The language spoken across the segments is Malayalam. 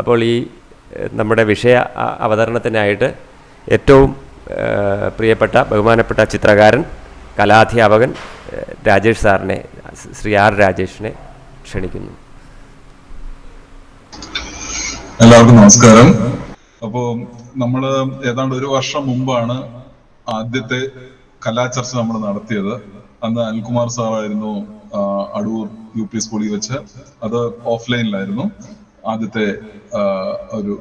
അപ്പോൾ ഈ നമ്മുടെ വിഷയ അവതരണത്തിനായിട്ട് ഏറ്റവും പ്രിയപ്പെട്ട ബഹുമാനപ്പെട്ട ചിത്രകാരൻ കലാധ്യാപകൻ രാജേഷ് സാറിനെ, ശ്രീ ആർ രാജേഷിനെ ക്ഷണിക്കുന്നു. എല്ലാവർക്കും നമസ്കാരം. അപ്പോൾ നമ്മൾ ഏതാണ്ട് ഒരു വർഷം മുമ്പാണ് ആദ്യത്തെ കലാചർച്ച നമ്മൾ നടത്തിയത്. അന്ന് അനിൽകുമാർ സാറായിരുന്നു അടൂർ UP സ്കൂളിൽ വെച്ച്. അത് ഓഫ്ലൈനിലായിരുന്നു ആദ്യത്തെ ഒരു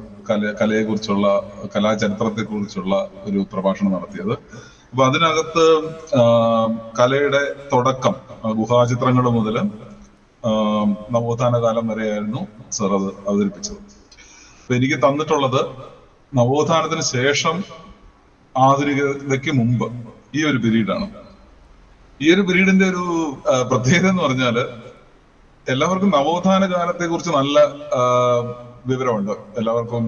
കലയെക്കുറിച്ചുള്ള കലാചരിത്രത്തെ കുറിച്ചുള്ള ഒരു പ്രഭാഷണം നടത്തിയത്. അപ്പൊ അതിനകത്ത് കലയുടെ തുടക്കം ഗുഹാചിത്രങ്ങൾ മുതൽ നവോത്ഥാന കാലം വരെയായിരുന്നു സർ അത് അവതരിപ്പിച്ചത്. അപ്പൊ എനിക്ക് തന്നിട്ടുള്ളത് നവോത്ഥാനത്തിന് ശേഷം ആധുനികതയ്ക്ക് മുമ്പ് ഈ ഒരു പീരീഡാണ്. ഈ ഒരു പീരീഡിന്റെ ഒരു പ്രത്യേകത എന്ന് പറഞ്ഞാല് എല്ലാവർക്കും നവോത്ഥാന കാലത്തെ കുറിച്ച് നല്ല വിവരമുണ്ട്. എല്ലാവർക്കും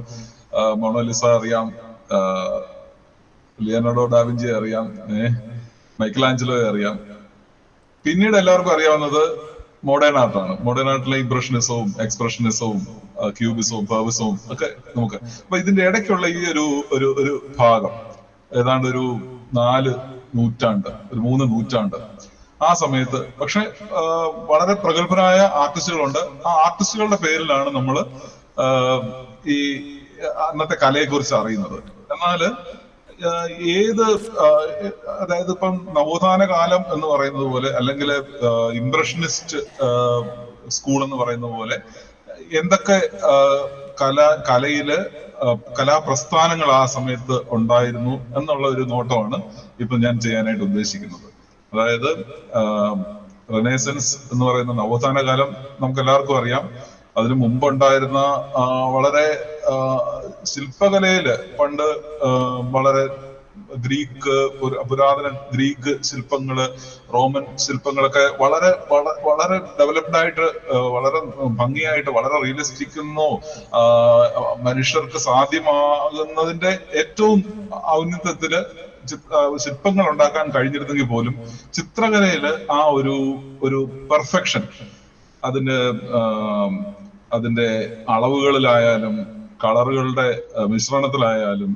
മൊണാലിസ അറിയാം, ലിയനാർഡോ ഡാവിഞ്ചി അറിയാം, മൈക്കലാഞ്ചലോ അറിയാം. പിന്നീട് എല്ലാവർക്കും അറിയാവുന്നത് മോഡേൺ ആർട്ടാണ്. മോഡേൺ ആർട്ടിലെ ഇംപ്രഷനിസവും എക്സ്പ്രഷനിസവും ക്യൂബിസവും പെർവിസവും ഒക്കെ നമുക്ക്. അപ്പൊ ഇതിന്റെ ഇടയ്ക്കുള്ള ഈ ഒരു ഭാഗം ഏതാണ്ട് ഒരു 4 നൂറ്റാണ്ട്, ഒരു 3 നൂറ്റാണ്ട് ആ സമയത്ത് പക്ഷെ വളരെ പ്രഗത്ഭരായ ആർട്ടിസ്റ്റുകളുണ്ട്. ആ ആർട്ടിസ്റ്റുകളുടെ പേരിലാണ് നമ്മൾ ഈ അന്നത്തെ കലയെ കുറിച്ച് അറിയുന്നത്. എന്നാല് അതായത് ഇപ്പം നവോത്ഥാന കാലം എന്ന് പറയുന്നത് പോലെ അല്ലെങ്കിൽ ഇംപ്രഷനിസ്റ്റ് സ്കൂൾ എന്ന് പറയുന്ന പോലെ എന്തൊക്കെ കലയില് കലാപ്രസ്ഥാനങ്ങൾ ആ സമയത്ത് ഉണ്ടായിരുന്നു എന്നുള്ള ഒരു നോട്ടമാണ് ഇപ്പൊ ഞാൻ ചെയ്യാനായിട്ട് ഉദ്ദേശിക്കുന്നത്. അതായത് റെനേസൻസ് എന്ന് പറയുന്ന നവോത്ഥാന കാലം നമുക്ക് എല്ലാവർക്കും അറിയാം. അതിനു മുമ്പുണ്ടായിരുന്ന വളരെ ശില്പകലയില് പണ്ട് വളരെ പുരാതന ഗ്രീക്ക് ശില്പങ്ങള്, റോമൻ ശില്പങ്ങളൊക്കെ വളരെ വളരെ ഡെവലപ്ഡ് ആയിട്ട്, വളരെ ഭംഗിയായിട്ട്, വളരെ റിയലിസ്റ്റിക് എന്നോ മനുഷ്യർക്ക് സാധ്യമാകുന്നതിന്റെ ഏറ്റവും ഔന്നത്യത്തില് ശില്പങ്ങൾ ഉണ്ടാക്കാൻ കഴിഞ്ഞിരുന്നെങ്കിൽ പോലും ചിത്രകലയില് ആ ഒരു പെർഫെക്ഷൻ അതിന്റെ അളവുകളിലായാലും കളറുകളുടെ മിശ്രണത്തിലായാലും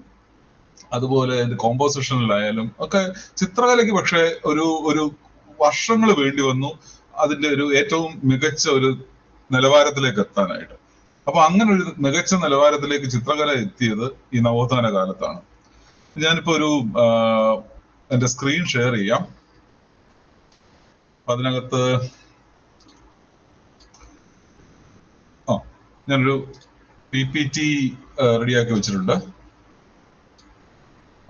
അതുപോലെ കോമ്പോസിഷനിലായാലും ഒക്കെ ചിത്രകലയ്ക്ക് പക്ഷെ ഒരു വർഷങ്ങൾ വേണ്ടി വന്നു അതിന്റെ ഒരു ഏറ്റവും മികച്ച ഒരു നിലവാരത്തിലേക്ക് എത്താനായിട്ട്. അപ്പൊ അങ്ങനെ ഒരു മികച്ച നിലവാരത്തിലേക്ക് ചിത്രകല എത്തിയത് ഈ നവോത്ഥാന കാലത്താണ്. ഞാനിപ്പോ എന്റെ സ്ക്രീൻ ഷെയർ ചെയ്യാം. അതിനകത്ത് ഞാനൊരു PPT റെഡിയാക്കി വെച്ചിട്ടുണ്ട്.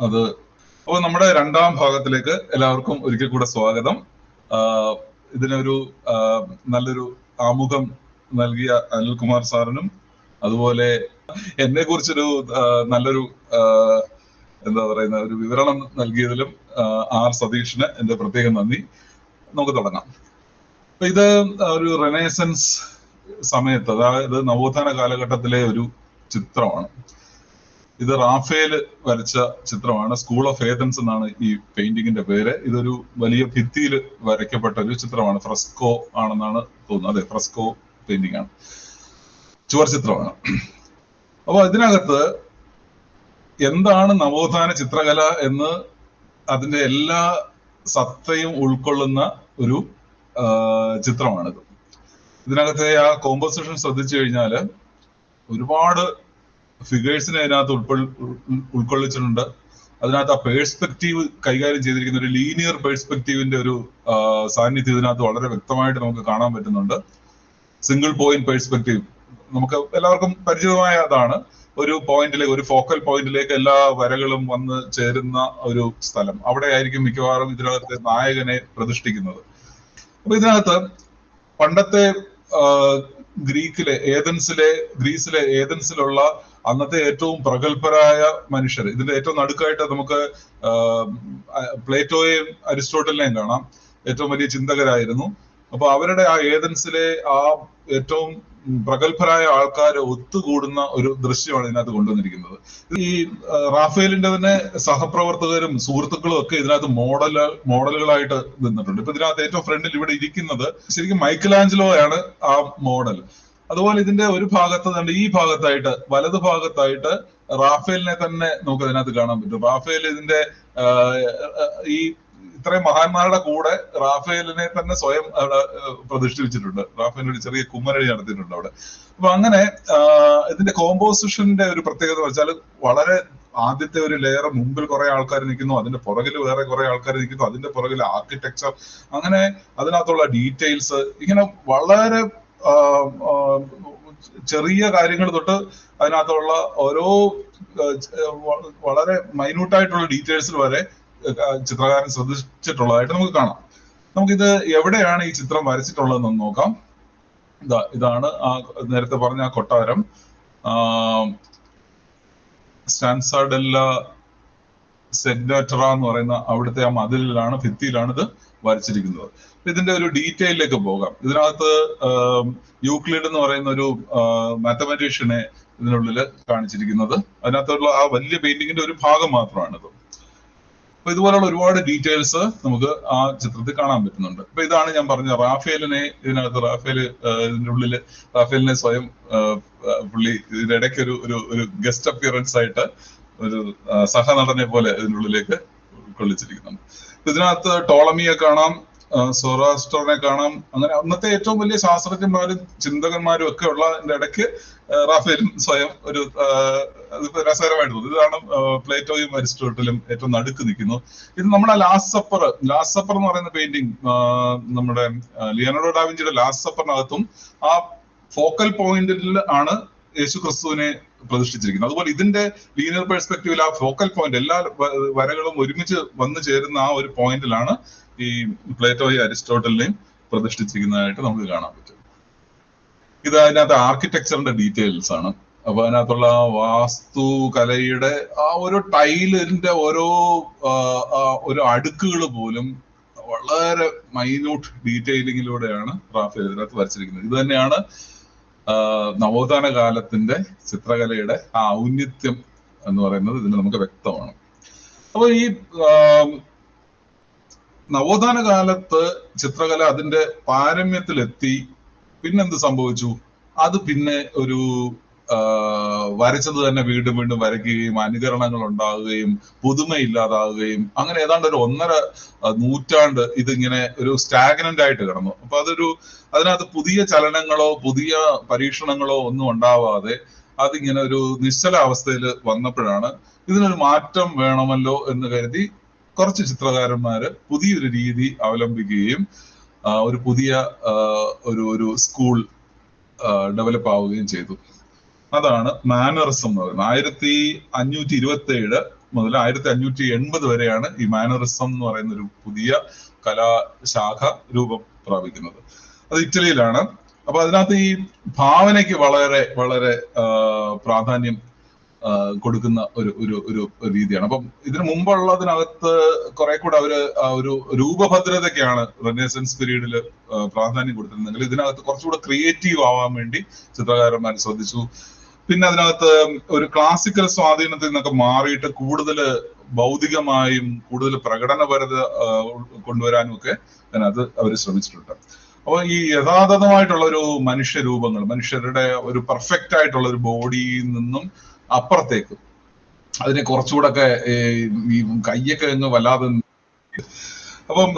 അപ്പൊ നമ്മുടെ രണ്ടാം ഭാഗത്തിലേക്ക് എല്ലാവർക്കും ഒരിക്കൽ കൂടെ സ്വാഗതം. ഇതിനൊരു നല്ലൊരു ആമുഖം നൽകിയ അനിൽകുമാർ സാറിനും അതുപോലെ എന്നെ കുറിച്ചൊരു നല്ലൊരു എന്താ പറയുന്ന ഒരു വിവരണം നൽകിയതിലും R സതീഷിന് എന്റെ പ്രത്യേകം നന്ദി. നമുക്ക് തുടങ്ങാം. അപ്പൊ ഇത് ഒരു റെനേസൻസ് സമയത്ത്, അതായത് നവോത്ഥാന കാലഘട്ടത്തിലെ ഒരു ചിത്രമാണ്. ഇത് റാഫേൽ വരച്ച ചിത്രമാണ്. സ്കൂൾ ഓഫ് ഏതൻസ് എന്നാണ് ഈ പെയിന്റിങ്ങിന്റെ പേര്. ഇതൊരു വലിയ ഭിത്തിയിൽ വരയ്ക്കപ്പെട്ട ഒരു ചിത്രമാണ്. ഫ്രസ്കോ ആണെന്നാണ് തോന്നുന്നത്. അതെ, ഫ്രസ്കോ പെയിന്റിംഗ് ആണ്, ചുവർ ചിത്രമാണ്. അപ്പൊ ഇതിനകത്ത് എന്താണ് നവോത്ഥാന ചിത്രകല എന്ന് അതിന്റെ എല്ലാ സത്തയും ഉൾക്കൊള്ളുന്ന ഒരു ചിത്രമാണിത്. ഇതിനകത്തെ ആ കോമ്പോസിഷൻ ശ്രദ്ധിച്ചു കഴിഞ്ഞാല് ഒരുപാട് ഫിഗേഴ്സിനെ അതിനകത്ത് ഉൾക്കൊള്ളിച്ചിട്ടുണ്ട്. അതിനകത്ത് ആ പേഴ്സ്പെക്റ്റീവ് കൈകാര്യം ചെയ്തിരിക്കുന്ന ഒരു ലീനിയർ പേഴ്സ്പെക്റ്റീവിന്റെ ഒരു സാന്നിധ്യം ഇതിനകത്ത് വളരെ വ്യക്തമായിട്ട് നമുക്ക് കാണാൻ പറ്റുന്നുണ്ട്. സിംഗിൾ പോയിന്റ് പേഴ്സ്പെക്റ്റീവ് നമുക്ക് എല്ലാവർക്കും പരിചിതമായ അതാണ്. ഒരു പോയിന്റിലേക്ക്, ഒരു ഫോക്കൽ പോയിന്റിലേക്ക് എല്ലാ വരകളും വന്ന് ചേരുന്ന ഒരു സ്ഥലം. അവിടെ ആയിരിക്കും മിക്കവാറും ഇതിനകത്തെ നായകനെ പ്രതിഷ്ഠിക്കുന്നത്. അപ്പൊ ഇതിനകത്ത് പണ്ടത്തെ ഗ്രീസിലെ ഏതൻസിലുള്ള അന്നത്തെ ഏറ്റവും പ്രഗത്ഭരായ മനുഷ്യർ, ഇതിന്റെ ഏറ്റവും നടുക്കായിട്ട് നമുക്ക് പ്ലേറ്റോയെയും അരിസ്റ്റോട്ടലിനെയും കാണാം. ഏറ്റവും വലിയ ചിന്തകരായിരുന്നു. അപ്പൊ അവരുടെ ആ ഏതൻസിലെ ആ ഏറ്റവും പ്രഗത്ഭരായ ആൾക്കാർ ഒത്തുകൂടുന്ന ഒരു ദൃശ്യമാണ് ഇതിനകത്ത് കൊണ്ടുവന്നിരിക്കുന്നത്. ഈ റാഫേലിന്റെ തന്നെ സഹപ്രവർത്തകരും സുഹൃത്തുക്കളും ഒക്കെ ഇതിനകത്ത് മോഡലുകളായിട്ട് നിന്നിട്ടുണ്ട്. ഇപ്പൊ ഇതിനകത്ത് ഏറ്റവും ഫ്രണ്ടിൽ ഇവിടെ ഇരിക്കുന്നത് ശരിക്കും മൈക്കലാഞ്ചലോയാണ് ആ മോഡൽ. അതുപോലെ ഇതിന്റെ ഒരു ഭാഗത്ത് തന്നെ ഈ ഭാഗത്തായിട്ട് വലത് ഭാഗത്തായിട്ട് റാഫേലിനെ തന്നെ നമുക്ക് അതിനകത്ത് കാണാൻ പറ്റും. റാഫേൽ ഇതിന്റെ ഈ ഇത്രയും മഹാന്മാരുടെ കൂടെ റാഫേലിനെ തന്നെ സ്വയം അവിടെ പ്രതിഷ്ഠിച്ചിട്ടുണ്ട്. റാഫേലിന് ഒരു ചെറിയ കുമ്മരടി നടത്തിയിട്ടുണ്ട് അവിടെ. അപ്പൊ അങ്ങനെ ഇതിന്റെ കോമ്പോസിഷന്റെ ഒരു പ്രത്യേകത വെച്ചാൽ വളരെ ആദ്യത്തെ ഒരു ലെയർ മുമ്പിൽ കുറെ ആൾക്കാർ നിൽക്കുന്നു, അതിന്റെ പുറകിൽ വേറെ കുറെ ആൾക്കാർ നിൽക്കുന്നു, അതിന്റെ പുറകിൽ ആർക്കിടെക്ചർ, അങ്ങനെ അതിനകത്തുള്ള ഡീറ്റെയിൽസ്, ഇങ്ങനെ വളരെ ചെറിയ കാര്യങ്ങൾ തൊട്ട് അതിനകത്തുള്ള ഓരോ വളരെ മൈന്യൂട്ടായിട്ടുള്ള ഡീറ്റെയിൽസിൽ വരെ ചിത്രകാരൻ ശ്രദ്ധിച്ചിട്ടുള്ളതായിട്ട് നമുക്ക് കാണാം. നമുക്കിത് എവിടെയാണ് ഈ ചിത്രം വരച്ചിട്ടുള്ളതെന്ന് നോക്കാം. ഇതാണ് ആ നേരത്തെ പറഞ്ഞ ആ കൊട്ടാരം, സ്റ്റാൻസാഡെല്ല സെഗ്നേറ്ററ എന്ന് പറയുന്ന അവിടുത്തെ ആ മതിലിലാണ്, ഭിത്തിയിലാണ് ഇത് വരച്ചിരിക്കുന്നത്. ഇതിന്റെ ഒരു ഡീറ്റെയിലേക്ക് പോകാം. ഇതിനകത്ത് യൂക്ലിഡ് എന്ന് പറയുന്ന ഒരു മാത്തമാറ്റീഷ്യനെ ഇതിനുള്ളിൽ കാണിച്ചിരിക്കുന്നത്. അതിനകത്തുള്ള ആ വലിയ പെയിന്റിങ്ങിന്റെ ഒരു ഭാഗം മാത്രമാണിത്. അപ്പൊ ഇതുപോലുള്ള ഒരുപാട് ഡീറ്റെയിൽസ് നമുക്ക് ആ ചിത്രത്തിൽ കാണാൻ പറ്റുന്നുണ്ട്. അപ്പൊ ഇതാണ് ഞാൻ പറഞ്ഞ റാഫേലിനെ. ഇതിനകത്ത് ഇതിന്റെ ഉള്ളില് റാഫേലിനെ സ്വയം പുള്ളി ഇതിനിടയ്ക്ക് ഒരു ഗസ്റ്റ് അപ്പിയറൻസ് ആയിട്ട് ഒരു സഹനടനെ പോലെ ഇതിനുള്ളിലേക്ക് കൊള്ളിച്ചിരിക്കുന്നുണ്ട്. ഇതിനകത്ത് ടോളമിയെ കാണാം, സൊറാസ്ട്രനെ കാണാം. അങ്ങനെ അന്നത്തെ ഏറ്റവും വലിയ ശാസ്ത്രജ്ഞന്മാരും ചിന്തകന്മാരും ഒക്കെ ഉള്ള ഇടയ്ക്ക് റാഫേലും സ്വയം ഒരു രസകരമായിട്ട് തോന്നുന്നു. ഇതാണ് പ്ലേറ്റോയും അരിസ്റ്റോട്ടലും ഏറ്റവും നടുക്ക് നിൽക്കുന്നു. ഇത് നമ്മുടെ ലാസ്റ്റ് സപ്പർ എന്ന് പറയുന്ന പെയിന്റിങ്, നമ്മുടെ ലിയനാർഡോ ഡാവിഞ്ചിയുടെ ലാസ്റ്റ് സപ്പറിനകത്തും ആ ഫോക്കൽ പോയിന്റിൽ ആണ് യേശു ക്രിസ്തുവിനെ പ്രതിഷ്ഠിച്ചിരിക്കുന്നത്. അതുപോലെ ഇതിന്റെ ലീനിയർ പെർസ്പെക്റ്റീവിൽ ആ ഫോക്കൽ പോയിന്റ്, എല്ലാ വരകളും ഒരുമിച്ച് വന്നു ചേരുന്ന ആ ഒരു പോയിന്റിലാണ് ഈ പ്ലേറ്റോയും അരിസ്റ്റോട്ടലിനെയും പ്രതിഷ്ഠിച്ചിരിക്കുന്നതായിട്ട് നമുക്ക് കാണാൻ പറ്റും. ഇത് അതിനകത്ത് ആർക്കിടെക്ചറിന്റെ ഡീറ്റെയിൽസ് ആണ്. അപ്പൊ അതിനകത്തുള്ള വാസ്തു കലയുടെ ആ ഒരു ടൈലിന്റെ ഓരോ അടുക്കുകൾ പോലും വളരെ മൈന്യൂട്ട് ഡീറ്റെയിലിങ്ങിലൂടെയാണ് റാഫേൽ ഇതിനകത്ത് വരച്ചിരിക്കുന്നത്. ഇത് തന്നെയാണ് നവോത്ഥാന കാലത്തിന്റെ ചിത്രകലയുടെ ആ ഔന്നിത്യം എന്ന് പറയുന്നത് ഇതിന് നമുക്ക് വ്യക്തമാണ്. അപ്പൊ ഈ നവോത്ഥാന കാലത്ത് ചിത്രകല അതിന്റെ പാരമ്യത്തിലെത്തി. പിന്നെന്ത് സംഭവിച്ചു? അത് പിന്നെ ഒരു വരച്ചത് തന്നെ വീണ്ടും വീണ്ടും വരയ്ക്കുകയും അനുകരണങ്ങൾ ഉണ്ടാകുകയും പുതുമയില്ലാതാവുകയും അങ്ങനെ ഏതാണ്ട് ഒരു 1.5 നൂറ്റാണ്ട് ഇതിങ്ങനെ ഒരു സ്റ്റാഗ്നന്റ് ആയിട്ട് കിടന്നു. അപ്പൊ അതിനകത്ത് പുതിയ ചലനങ്ങളോ പുതിയ പരീക്ഷണങ്ങളോ ഒന്നും ഉണ്ടാവാതെ അതിങ്ങനെ ഒരു നിശ്ചല അവസ്ഥയിൽ വന്നപ്പോഴാണ് ഇതിനൊരു മാറ്റം വേണമല്ലോ എന്ന് കരുതി കുറച്ച് ചിത്രകാരന്മാര് പുതിയൊരു രീതി അവലംബിക്കുകയും ഒരു പുതിയ ഒരു സ്കൂൾ ഡെവലപ്പ് ആവുകയും ചെയ്തു. അതാണ് മാനറിസം എന്ന് പറയുന്നത്. 1527 മുതൽ 1580 വരെയാണ് ഈ മാനറിസം എന്ന് പറയുന്ന ഒരു പുതിയ കലാശാഖ രൂപം പ്രാപിക്കുന്നത്. അത് ഇറ്റലിയിലാണ്. അപ്പൊ അതിനകത്ത് ഈ ഭാവനയ്ക്ക് വളരെ വളരെ പ്രാധാന്യം കൊടുക്കുന്ന ഒരു രീതിയാണ്. അപ്പം ഇതിനു മുമ്പുള്ളതിനകത്ത് കുറെ കൂടെ ഒരു രൂപഭദ്രതയ്ക്കാണ് റെനേസൻസ് പീരീഡിൽ പ്രാധാന്യം കൊടുത്തിരുന്നെങ്കിൽ ഇതിനകത്ത് കുറച്ചുകൂടെ ക്രിയേറ്റീവ് ആവാൻ വേണ്ടി ചിത്രകാരന്മാർ ശ്രദ്ധിച്ചു. പിന്നെ അതിനകത്ത് ഒരു ക്ലാസിക്കൽ സ്വാധീനത്തിൽ നിന്നൊക്കെ മാറിയിട്ട് കൂടുതൽ ഭൗതികമായും കൂടുതൽ പ്രകടനപരത കൊണ്ടുവരാനും ഒക്കെ അതിനകത്ത് അവർ ശ്രമിച്ചിട്ടുണ്ട്. അപ്പൊ ഈ യഥാർത്ഥമായിട്ടുള്ള ഒരു മനുഷ്യരൂപങ്ങൾ, മനുഷ്യരുടെ ഒരു പെർഫെക്റ്റ് ആയിട്ടുള്ള ഒരു ബോഡിയിൽ നിന്നും അപ്പുറത്തേക്ക് അതിനെ കുറച്ചുകൂടെ ഒക്കെ ഈ കയ്യൊക്കെ അങ്ങ് വല്ലാതെ. അപ്പം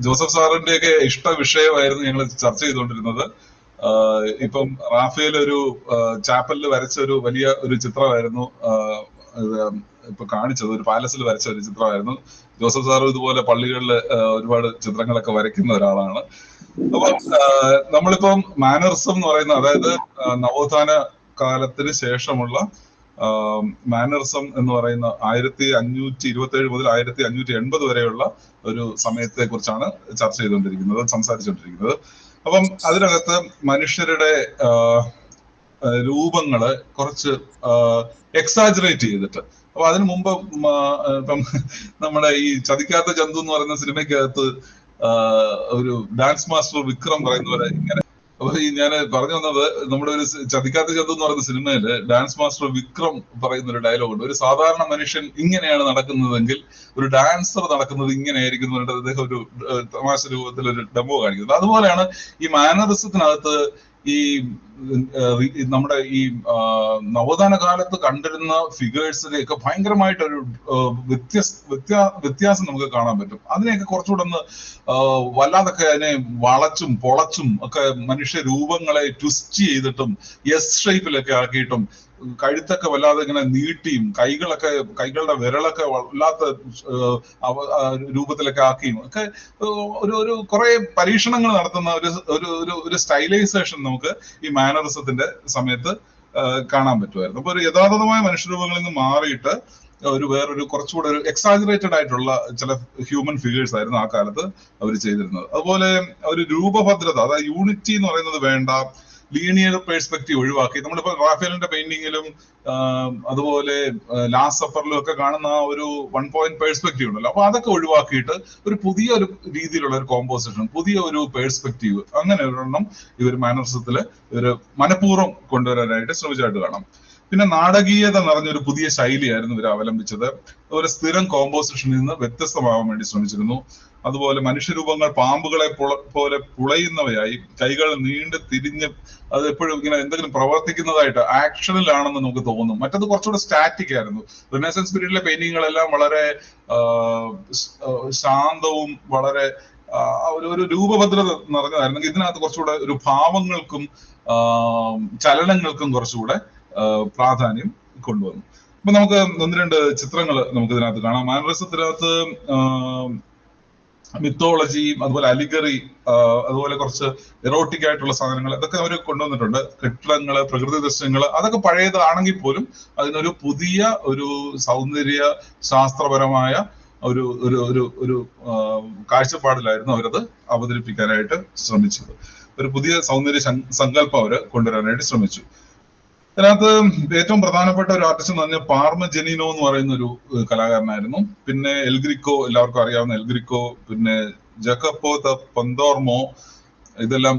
ജോസഫ് സാറിന്റെ ഒക്കെ ഇഷ്ട വിഷയമായിരുന്നു ഞങ്ങൾ ചർച്ച ചെയ്തുകൊണ്ടിരുന്നത്. ഇപ്പം റാഫേൽ ഒരു ചാപ്പലിൽ വരച്ച ഒരു വലിയ ഒരു ചിത്രമായിരുന്നു ഇപ്പൊ കാണിച്ചത്. ഒരു പാലസിൽ വരച്ച ഒരു ചിത്രമായിരുന്നു. ജോസഫ് സാറും ഇതുപോലെ പള്ളികളിൽ ഒരുപാട് ചിത്രങ്ങളൊക്കെ വരയ്ക്കുന്ന ഒരാളാണ്. അപ്പം നമ്മളിപ്പം മാനറിസം എന്ന് പറയുന്ന, അതായത് നവോത്ഥാന കാലത്തിന് ശേഷമുള്ള മാനറിസം എന്ന് പറയുന്ന 1527 മുതൽ 1580 വരെയുള്ള ഒരു സമയത്തെ കുറിച്ചാണ് ചർച്ച ചെയ്തുകൊണ്ടിരിക്കുന്നത്, സംസാരിച്ചുകൊണ്ടിരിക്കുന്നത്. അപ്പം അതിനകത്ത് മനുഷ്യരുടെ രൂപങ്ങള് കുറച്ച് എക്സാജറേറ്റ് ചെയ്തിട്ട്, അപ്പൊ അതിനു മുമ്പ് ഇപ്പം നമ്മുടെ ഈ ചതിക്കാത്ത ജന്തു എന്ന് പറയുന്ന സിനിമയ്ക്കകത്ത് ഒരു ഡാൻസ് മാസ്റ്റർ വിക്രം പറയുന്ന പോലെ ഇങ്ങനെ. അപ്പൊ ഈ ഞാൻ പറഞ്ഞു വന്നത്, നമ്മുടെ ഒരു ചതിക്കാത്ത ജന്തു എന്ന് പറയുന്ന സിനിമയില് ഡാൻസ് മാസ്റ്റർ വിക്രം പറയുന്ന ഒരു ഡയലോഗ് ഉണ്ട്. ഒരു സാധാരണ മനുഷ്യൻ ഇങ്ങനെയാണ് നടക്കുന്നതെങ്കിൽ ഒരു ഡാൻസർ നടക്കുന്നത് ഇങ്ങനെയായിരിക്കും എന്ന് പറഞ്ഞിട്ട് അദ്ദേഹം ഒരു തമാശ രൂപത്തിൽ ഒരു ഡെമോ കാണിക്കുന്നത്. അതുപോലെയാണ് ഈ മാനറിസത്തിനകത്ത് ഈ നമ്മുടെ ഈ നവോത്ഥാന കാലത്ത് കണ്ടിരുന്ന ഫിഗേഴ്സിനെയൊക്കെ ഭയങ്കരമായിട്ടൊരു വ്യത്യാസം നമുക്ക് കാണാൻ പറ്റും. അതിനെയൊക്കെ കുറച്ചുകൂടെ ഒന്ന് വല്ലാതൊക്കെ അതിനെ വളച്ചും പൊളച്ചും ഒക്കെ മനുഷ്യ രൂപങ്ങളെ ട്വിസ്റ്റ് ചെയ്തിട്ടും എസ് ഷേപ്പിലൊക്കെ ആക്കിയിട്ടും കഴുത്തൊക്കെ വല്ലാതെ ഇങ്ങനെ നീട്ടിയും കൈകളുടെ വിരളൊക്കെ വല്ലാത്ത രൂപത്തിലൊക്കെ ആക്കിയും ഒക്കെ ഒരു കുറെ പരീക്ഷണങ്ങൾ നടത്തുന്ന ഒരു സ്റ്റൈലൈസേഷൻ നമുക്ക് ഈ മാനറിസത്തിന്റെ സമയത്ത് കാണാൻ പറ്റുമായിരുന്നു. അപ്പൊ ഒരു യഥാർത്ഥമായ മനുഷ്യരൂപങ്ങളിൽ നിന്ന് മാറിയിട്ട് വേറൊരു കുറച്ചുകൂടെ ഒരു എക്സാജറേറ്റഡ് ആയിട്ടുള്ള ചില ഹ്യൂമൻ ഫിഗേഴ്സ് ആയിരുന്നു ആ കാലത്ത് അവർ ചെയ്തിരുന്നത്. അതുപോലെ ഒരു രൂപഭദ്രത, അതായത് യൂണിറ്റി എന്ന് പറയുന്നത് വേണ്ട, ലീനിയർ പേഴ്സ്പെക്റ്റീവ് ഒഴിവാക്കി നമ്മളിപ്പോ റാഫേലിന്റെ പെയിന്റിങ്ങിലും അതുപോലെ ലാസ്റ്റ് സപ്പറിലും ഒക്കെ കാണുന്ന ഒരു 1 പോയിന്റ് പേഴ്സ്പെക്റ്റീവ് ഉണ്ടല്ലോ, അപ്പൊ അതൊക്കെ ഒഴിവാക്കിയിട്ട് ഒരു പുതിയ ഒരു രീതിയിലുള്ള ഒരു കോമ്പോസിഷൻ, പുതിയ ഒരു പേഴ്സ്പെക്റ്റീവ്, അങ്ങനെ ഒരെണ്ണം ഇവർ മാനറിസത്തില് ഇവര് മനഃപൂർവ്വം കൊണ്ടുവരാനായിട്ട് ശ്രമിച്ചായിട്ട് കാണാം. പിന്നെ നാടകീയത നിറഞ്ഞൊരു പുതിയ ശൈലിയായിരുന്നു ഇവർ അവലംബിച്ചത്. അതുപോലെ സ്ഥിരം കോമ്പോസിഷനിൽ നിന്ന് വ്യത്യസ്തമാവാൻ വേണ്ടി ശ്രമിച്ചിരുന്നു. അതുപോലെ മനുഷ്യരൂപങ്ങൾ പാമ്പുകളെ പോലെ പുളയുന്നവയായി, കൈകൾ നീണ്ട് തിരിഞ്ഞ് അത് എപ്പോഴും ഇങ്ങനെ എന്തെങ്കിലും പ്രവർത്തിക്കുന്നതായിട്ട് ആക്ഷനിലാണെന്ന് നമുക്ക് തോന്നും. മറ്റത് കുറച്ചുകൂടെ സ്റ്റാറ്റിക് ആയിരുന്നു. റിനസൻസ് പീരീഡിലെ പെയിന്റിങ്ങുകളെല്ലാം വളരെ ശാന്തവും വളരെ ഒരു രൂപഭദ്രത നിറഞ്ഞതായിരുന്നെങ്കിൽ ഇതിനകത്ത് കുറച്ചുകൂടെ ഒരു ഭാവങ്ങൾക്കും ചലനങ്ങൾക്കും കുറച്ചുകൂടെ പ്രാധാന്യം കൊണ്ടുവന്നു. അപ്പൊ നമുക്ക് 1-2 ചിത്രങ്ങൾ നമുക്ക് ഇതിനകത്ത് കാണാം. മാനറിസത്തിനകത്ത് മിത്തോളജി, അതുപോലെ അലിഗറി, അതുപോലെ കുറച്ച് എറോട്ടിക് ആയിട്ടുള്ള സാധനങ്ങൾ, ഇതൊക്കെ അവർ കൊണ്ടുവന്നിട്ടുണ്ട്. കെട്ടിടങ്ങള്, പ്രകൃതി ദൃശ്യങ്ങള്, അതൊക്കെ പഴയതാണെങ്കിൽ പോലും അതിനൊരു പുതിയ ഒരു സൗന്ദര്യ ശാസ്ത്രപരമായ ഒരു ഒരു ഒരു ഒരു കാഴ്ചപ്പാടിലായിരുന്നു അവരത് അവതരിപ്പിക്കാനായിട്ട് ശ്രമിച്ചത്. ഒരു പുതിയ സൗന്ദര്യ സങ്കല്പം അവര് കൊണ്ടുവരാനായിട്ട് ശ്രമിച്ചു. ഇതിനകത്ത് ഏറ്റവും പ്രധാനപ്പെട്ട ഒരു ആർട്ടിസ്റ്റ് എന്ന് പറഞ്ഞാൽ പാർമജനീനോ എന്ന് പറയുന്ന ഒരു കലാകാരനായിരുന്നു. പിന്നെ എൽഗ്രിക്കോ, എല്ലാവർക്കും അറിയാവുന്ന എൽഗ്രിക്കോ, പിന്നെ ജക്കപ്പോ ദ പന്തോർമോ, ഇതെല്ലാം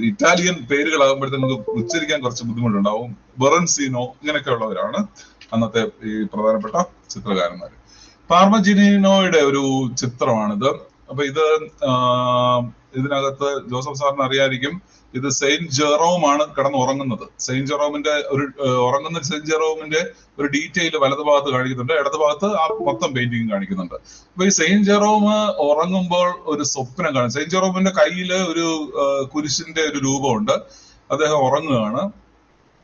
ഇറ്റാലിയൻ പേരുകളാകുമ്പോഴത്തേക്ക് നമുക്ക് ഉച്ചരിക്കാൻ കുറച്ച് ബുദ്ധിമുട്ടുണ്ടാവും. ബെറൻസീനോ, ഇങ്ങനെയൊക്കെ ഉള്ളവരാണ് അന്നത്തെ ഈ പ്രധാനപ്പെട്ട ചിത്രകാരന്മാർ. പാർമജനീനോയുടെ ഒരു ചിത്രമാണിത്. അപ്പൊ ഇതിനകത്ത് ജോസഫ് സാറിന് അറിയായിരിക്കും, ഇത് സെയിന്റ് ജെറോം ആണ് കിടന്ന് ഉറങ്ങുന്നത്. സെയിന്റ് ജെറോമിന്റെ ഉറങ്ങുന്ന സെയിന്റ് ജെറോമിന്റെ ഒരു ഡീറ്റെയിൽ വലതുഭാഗത്ത് കാണിക്കുന്നുണ്ട്, ഇടതുഭാഗത്ത് ആ മൊത്തം പെയിന്റിങ് കാണിക്കുന്നുണ്ട്. അപ്പൊ ഈ സെയിന്റ് ജെറോം ഉറങ്ങുമ്പോൾ ഒരു സ്വപ്നം കാണും. സെയിന്റ് ജെറോമിന്റെ കയ്യില് ഒരു കുരിശിന്റെ ഒരു രൂപമുണ്ട്. അദ്ദേഹം ഉറങ്ങുകയാണ്.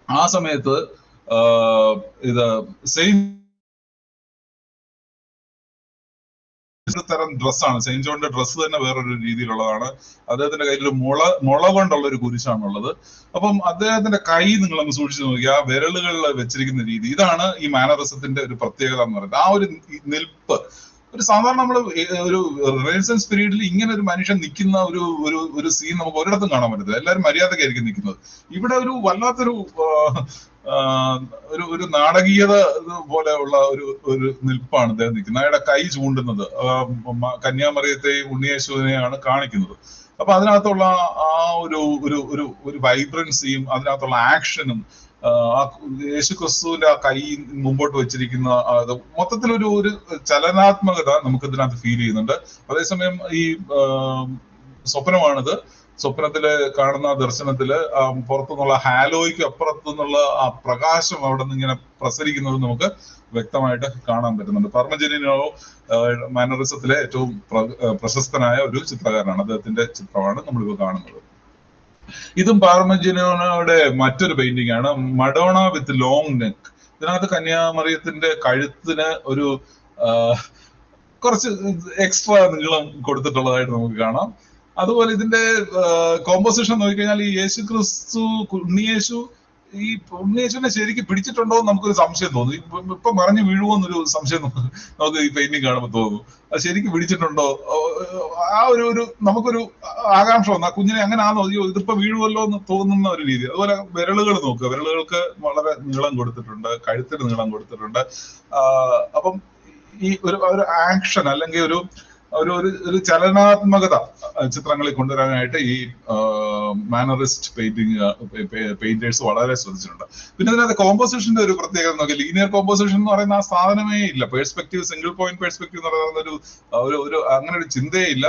ആ സമയത്ത് ഇത് സെയിന്റ് തരം ഡ്രസ്സാണ്, സെയിന്റ് ജോണിന്റെ ഡ്രസ്സ് തന്നെ വേറൊരു രീതിയിലുള്ളതാണ്. അദ്ദേഹത്തിന്റെ കയ്യിൽ ഒരു മുള കൊണ്ടുള്ള ഒരു കുരിശാണുള്ളത്. അപ്പം അദ്ദേഹത്തിന്റെ കൈ നിങ്ങളൊന്ന് സൂക്ഷിച്ചു നോക്കി, ആ വിരലുകളിൽ വെച്ചിരിക്കുന്ന രീതി, ഇതാണ് ഈ മാനറിസത്തിന്റെ ഒരു പ്രത്യേകത എന്ന് പറയുന്നത്. ആ ഒരു നിൽപ്പ്, ഒരു സാധാരണ നമ്മൾ ഒരു റെനസൻസ് പീരീഡിൽ ഇങ്ങനെ ഒരു മനുഷ്യൻ നിൽക്കുന്ന ഒരു സീൻ നമുക്ക് ഒരിടത്തും കാണാൻ പറ്റത്തില്ല. എല്ലാവരും മര്യാദക്കായിരിക്കും നിൽക്കുന്നത്. ഇവിടെ ഒരു വല്ലാത്തൊരു ഒരു നാടകീയത പോലെ ഉള്ള ഒരു നിൽപ്പാണ് അദ്ദേഹം നിൽക്കുന്നത്. അയാളുടെ കൈ ചൂണ്ടുന്നത് കന്യാമറിയത്തെയും ഉണ്ണിയേശുവിനെയാണ് കാണിക്കുന്നത്. അപ്പൊ അതിനകത്തുള്ള ആ ഒരു വൈബ്രൻസിയും അതിനകത്തുള്ള ആക്ഷനും യേശു ക്രിസ്തുവിന്റെ ആ കൈ മുമ്പോട്ട് വെച്ചിരിക്കുന്ന മൊത്തത്തിൽ ഒരു ചലനാത്മകത നമുക്ക് ഇതിനകത്ത് ഫീൽ ചെയ്യുന്നുണ്ട്. അതേസമയം ഈ സ്വപ്നമാണിത്. സ്വപ്നത്തില് കാണുന്ന ദർശനത്തില് പുറത്തുനിന്നുള്ള ഹാലോയ്ക്ക് അപ്പുറത്തുനിന്നുള്ള ആ പ്രകാശം അവിടെ നിന്ന് ഇങ്ങനെ പ്രസരിക്കുന്നത് നമുക്ക് വ്യക്തമായിട്ട് കാണാൻ പറ്റുന്നുണ്ട്. പാർമജനീനോ മാനറിസത്തിലെ ഏറ്റവും പ്രശസ്തനായ ഒരു ചിത്രകാരനാണ്. അദ്ദേഹത്തിന്റെ ചിത്രമാണ് നമ്മളിപ്പോ കാണുന്നത്. ഇതും പാർമജനീനോയുടെ മറ്റൊരു പെയിന്റിംഗ് ആണ്, മഡോണ വിത്ത് ലോങ് നെക്ക്. ഇതിനകത്ത് കന്യാമറിയത്തിന്റെ കഴുത്തിന് ഒരു കുറച്ച് എക്സ്ട്രാ നീളം കൊടുത്തിട്ടുള്ളതായിട്ട് നമുക്ക് കാണാം. അതുപോലെ ഇതിന്റെ കോമ്പോസിഷൻ നോക്കിക്കഴിഞ്ഞാൽ ഈ യേശു ക്രിസ്തു ഈ ഉണ്ണിയേശുവിനെ ശരിക്കും പിടിച്ചിട്ടുണ്ടോ എന്ന് നമുക്കൊരു സംശയം തോന്നും. ഇപ്പൊ മറിഞ്ഞു വീഴുവോന്നൊരു സംശയം നമുക്ക് ഈ പെയിന്റിങ് കാണുമ്പോൾ തോന്നും. അത് ശരിക്കും പിടിച്ചിട്ടുണ്ടോ, ആ നമുക്കൊരു ആകാംക്ഷ വന്നു. ആ കുഞ്ഞിനെ അങ്ങനെ ആണോ, അയ്യോ ഇതിപ്പോ വീഴുവല്ലോ എന്ന് തോന്നുന്ന ഒരു രീതി. അതുപോലെ വിരലുകൾ നോക്കുക, വിരലുകൾക്ക് വളരെ നീളം കൊടുത്തിട്ടുണ്ട്, കഴുത്തിന് നീളം കൊടുത്തിട്ടുണ്ട്. അപ്പം ഈ ഒരു ആക്ഷൻ അല്ലെങ്കിൽ ഒരു ചലനാത്മകത ചിത്രങ്ങളിൽ കൊണ്ടുവരാനായിട്ട് ഈ മാനറിസ്റ്റ് പെയിന്റേഴ്സ് വളരെ ശ്രദ്ധിച്ചിട്ടുണ്ട്. പിന്നെ ഇതിനകത്ത് കോമ്പോസിഷന്റെ ഒരു പ്രത്യേകത നോക്കി, ലീനിയർ കോമ്പോസിഷൻ എന്ന് പറയുന്ന ആ സാധനമേ ഇല്ല. പേഴ്സ്പെക്റ്റീവ്, സിംഗിൾ പോയിന്റ് പേഴ്സ്പെക്റ്റീവ് എന്ന് പറയുന്ന ഒരു അങ്ങനെ ഒരു ചിന്തയേ ഇല്ല.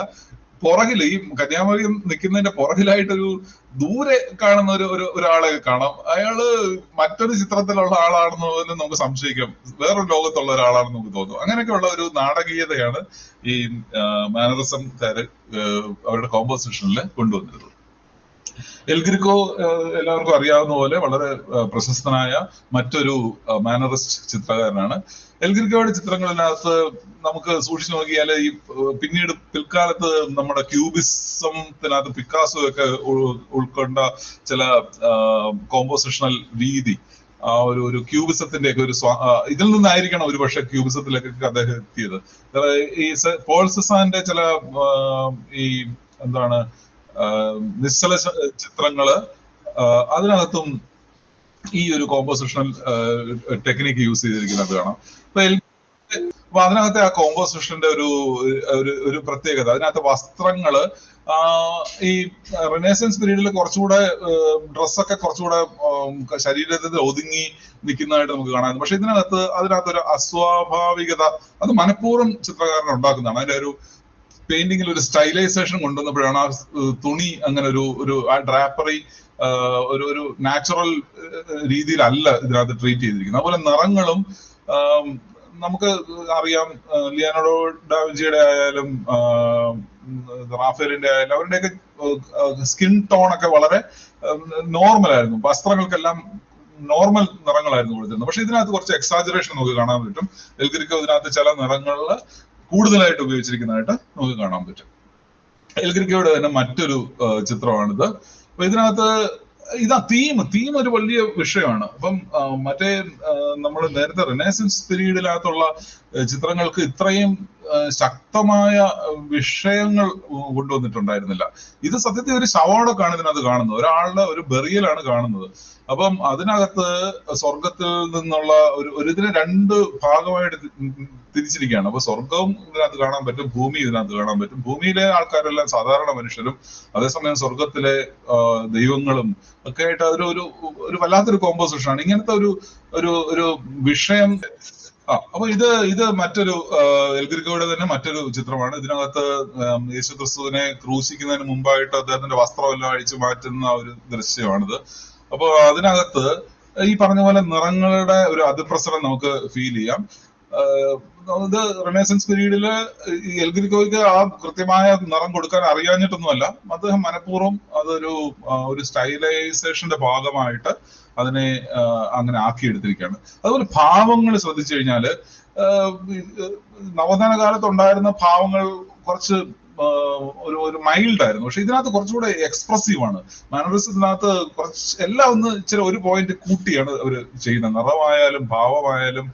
പുറകിൽ ഈ കന്യാകുമാരി നിൽക്കുന്നതിന്റെ പുറകിലായിട്ടൊരു ദൂരെ കാണുന്ന ഒരാളെ കാണാം. അയാള് മറ്റൊരു ചിത്രത്തിലുള്ള ആളാണെന്ന് പോലും നമുക്ക് സംശയിക്കാം, വേറൊരു ലോകത്തുള്ള ഒരാളാണെന്ന് നമുക്ക് തോന്നും. അങ്ങനെയൊക്കെയുള്ള ഒരു നാടകീയതയാണ് ഈ മാനറിസംകാര് അവരുടെ കോമ്പോസിഷനിൽ കൊണ്ടുവന്നിരുന്നത്. എൽ ഗ്രിക്കോ എല്ലാവർക്കും അറിയാവുന്ന പോലെ വളരെ പ്രശസ്തനായ മറ്റൊരു മാനറിസ്റ്റ് ചിത്രകാരനാണ്. എൽ ഗ്രിക്കോയുടെ ചിത്രങ്ങളിനകത്ത് നമുക്ക് സൂക്ഷിച്ചു നോക്കിയാൽ ഈ പിന്നീട് പിൽക്കാലത്ത് നമ്മുടെ ക്യൂബിസത്തിനകത്ത് പിക്കാസോ ഒക്കെ ഉൾക്കൊണ്ട ചില കോമ്പോസിഷണൽ രീതി, ആ ഒരു ക്യൂബിസത്തിന്റെ ഒക്കെ ഒരു ഇതിൽ നിന്നായിരിക്കണം ഒരു പക്ഷെ ക്യൂബിസത്തിലേക്കൊക്കെ അദ്ദേഹം എത്തിയത്. ഈ പോൾ സെസാന്റെ ചില ഈ എന്താണ് നിശ്ചല ചിത്രങ്ങള്, അതിനകത്തും ഈ ഒരു കോമ്പോസിഷണൽ ടെക്നിക്ക് യൂസ് ചെയ്തിരിക്കുന്നത് കാണാം. അപ്പൊ അതിനകത്തെ ആ കോമ്പോസിഷന്റെ ഒരു പ്രത്യേകത, അതിനകത്തെ വസ്ത്രങ്ങള് ഈ റിനേസൻസ് പീരീഡിൽ കുറച്ചുകൂടെ ഡ്രസ്സൊക്കെ കുറച്ചുകൂടെ ശരീരത്തിൽ ഒതുങ്ങി നിൽക്കുന്നതായിട്ട് നമുക്ക് കാണാം. പക്ഷെ അതിനകത്തൊരു അസ്വാഭാവികത അത് മനഃപൂർവ്വം ചിത്രകാരൻ ഉണ്ടാക്കുന്നതാണ്. അതിന്റെ ഒരു പെയിന്റിങ്ങിൽ ഒരു സ്റ്റൈലൈസേഷൻ കൊണ്ടുവന്നപ്പോഴാണ് ആ തുണി അങ്ങനെ ഒരു ആ ഡ്രാപ്പറി ഒരു നാച്ചുറൽ രീതിയിലല്ല ഇതിനകത്ത് ട്രീറ്റ് ചെയ്തിരിക്കുന്നത്. അതുപോലെ നിറങ്ങളും നമുക്ക് അറിയാം, ലിയോനാർഡോ ഡാവിഞ്ചിയുടെ ആയാലും റാഫേലിന്റെ ആയാലും അവരുടെയൊക്കെ സ്കിൻ ടോൺ ഒക്കെ വളരെ നോർമൽ ആയിരുന്നു. വസ്ത്രങ്ങൾക്കെല്ലാം നോർമൽ നിറങ്ങളായിരുന്നു കൊടുത്തിരുന്നത്. പക്ഷെ ഇതിനകത്ത് കുറച്ച് എക്സാജറേഷൻ നമുക്ക് കാണാൻ പറ്റും. എൽ ഗ്രിക്കോ ഇതിനകത്ത് ചില നിറങ്ങളിൽ കൂടുതലായിട്ട് ഉപയോഗിച്ചിരിക്കുന്നതായിട്ട് നമുക്ക് കാണാൻ പറ്റും. എൽ ഗ്രിക്കോയുടെ തന്നെ മറ്റൊരു ചിത്രമാണിത്. അപ്പൊ ഇതിനകത്ത് തീം ഒരു വലിയ വിഷയമാണ്. അപ്പം മറ്റേ നമ്മൾ നേരത്തെ റിനേസൻസ് പീരീഡിനകത്തുള്ള ചിത്രങ്ങൾക്ക് ഇത്രയും ശക്തമായ വിഷയങ്ങൾ കൊണ്ടുവന്നിട്ടുണ്ടായിരുന്നില്ല. ഇത് സത്യത്തിൽ ഒരു ശവോടൊക്കെയാണ് ഇതിനകത്ത് കാണുന്നത്, ഒരാളുടെ ഒരു ബെറിയലാണ് കാണുന്നത്. അപ്പം അതിനകത്ത് സ്വർഗത്തിൽ നിന്നുള്ള ഇതിനെ രണ്ട് ഭാഗമായിട്ട് തിരിച്ചിരിക്കുകയാണ്. അപ്പൊ സ്വർഗവും ഇതിനകത്ത് കാണാൻ പറ്റും, ഭൂമി ഇതിനകത്ത് കാണാൻ പറ്റും. ഭൂമിയിലെ ആൾക്കാരെല്ലാം സാധാരണ മനുഷ്യരും അതേസമയം സ്വർഗത്തിലെ ദൈവങ്ങളും ഒക്കെ ആയിട്ട് ഒരു വല്ലാത്തൊരു കോമ്പോസിഷനാണ്. ഇങ്ങനത്തെ ഒരു വിഷയം. അപ്പൊ ഇത് മറ്റൊരു എൽ ഗ്രിക്കോയുടെ തന്നെ മറ്റൊരു ചിത്രമാണ്. ഇതിനകത്ത് യേശുക്രിസ്തുവിനെ ക്രൂശിക്കുന്നതിന് മുമ്പായിട്ട് അദ്ദേഹത്തിന്റെ വസ്ത്രമെല്ലാം അഴിച്ചു മാറ്റുന്ന ഒരു ദൃശ്യമാണിത്. അപ്പൊ അതിനകത്ത് ഈ പറഞ്ഞ പോലെ നിറങ്ങളുടെ ഒരു അതിപ്രസരം നമുക്ക് ഫീൽ ചെയ്യാം. ഇത് റിനേസൻസ് പീരീഡില് എൽ ഗ്രിക്കോയ്ക്ക് ആ കൃത്യമായ നിറം കൊടുക്കാൻ അറിയാഞ്ഞിട്ടൊന്നുമല്ല, അദ്ദേഹം മനഃപൂർവ്വം ഒരു സ്റ്റൈലൈസേഷന്റെ ഭാഗമായിട്ട് അതിനെ അങ്ങനെ ആക്കിയെടുത്തിരിക്കുകയാണ്. അതുപോലെ ഭാവങ്ങൾ ശ്രദ്ധിച്ചു കഴിഞ്ഞാല് നവോത്ഥാന കാലത്ത് ഉണ്ടായിരുന്ന ഭാവങ്ങൾ കുറച്ച് ഒരു മൈൽഡ് ആയിരുന്നു. പക്ഷെ ഇതിനകത്ത് കുറച്ചുകൂടെ എക്സ്പ്രസീവ് ആണ്. മാനറിസത്തിനകത്ത് കുറച്ച് എല്ലാം ഇച്ചിരി ഒരു പോയിന്റ് കൂട്ടിയാണ് അവർ ചെയ്യുന്നത്. നിറമായാലും ഭാവമായാലും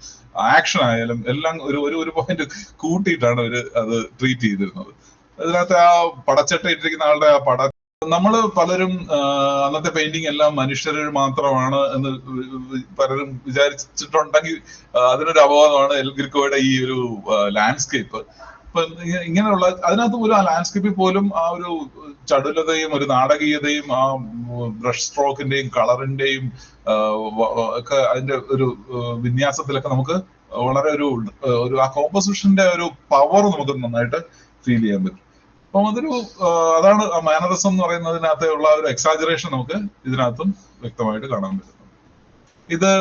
ആക്ഷൻ ആയാലും എല്ലാം ഒരു പോയിന്റ് കൂട്ടിയിട്ടാണ് അത് ട്രീറ്റ് ചെയ്തിരുന്നത്. അതിനകത്ത് ആ പടച്ചട്ട ഇട്ടിരിക്കുന്ന ആളുടെ ആ നമ്മള് പലരും അന്നത്തെ പെയിന്റിങ് എല്ലാം മനുഷ്യർ മാത്രമാണ് എന്ന് പലരും വിചാരിച്ചിട്ടുണ്ടെങ്കിൽ അതിനൊരു അപവാദമാണ് എൽ ഗ്രിക്കോയുടെ ഈ ഒരു ലാൻഡ്സ്കേപ്പ്. അപ്പൊ ഇങ്ങനെയുള്ള അതിനകത്ത് പോലും ആ ലാൻഡ്സ്കേപ്പിൽ പോലും ആ ഒരു ചടുലതയും ഒരു നാടകീയതയും ആ ബ്രഷ് സ്ട്രോക്കിന്റെയും കളറിന്റെയും ഒക്കെ അതിന്റെ ഒരു വിന്യാസത്തിലൊക്കെ നമുക്ക് വളരെ ഒരു ആ കോമ്പോസിഷന്റെ ഒരു പവർ നമുക്ക് നന്നായിട്ട് ഫീൽ ചെയ്യാൻ പറ്റും. അപ്പം അതാണ് മാനറിസം എന്ന് പറയുന്നതിനകത്ത് ഉള്ള ഒരു എക്സാജറേഷൻ നമുക്ക് ഇതിനകത്തും വ്യക്തമായിട്ട് കാണാൻ പറ്റും. ഇത്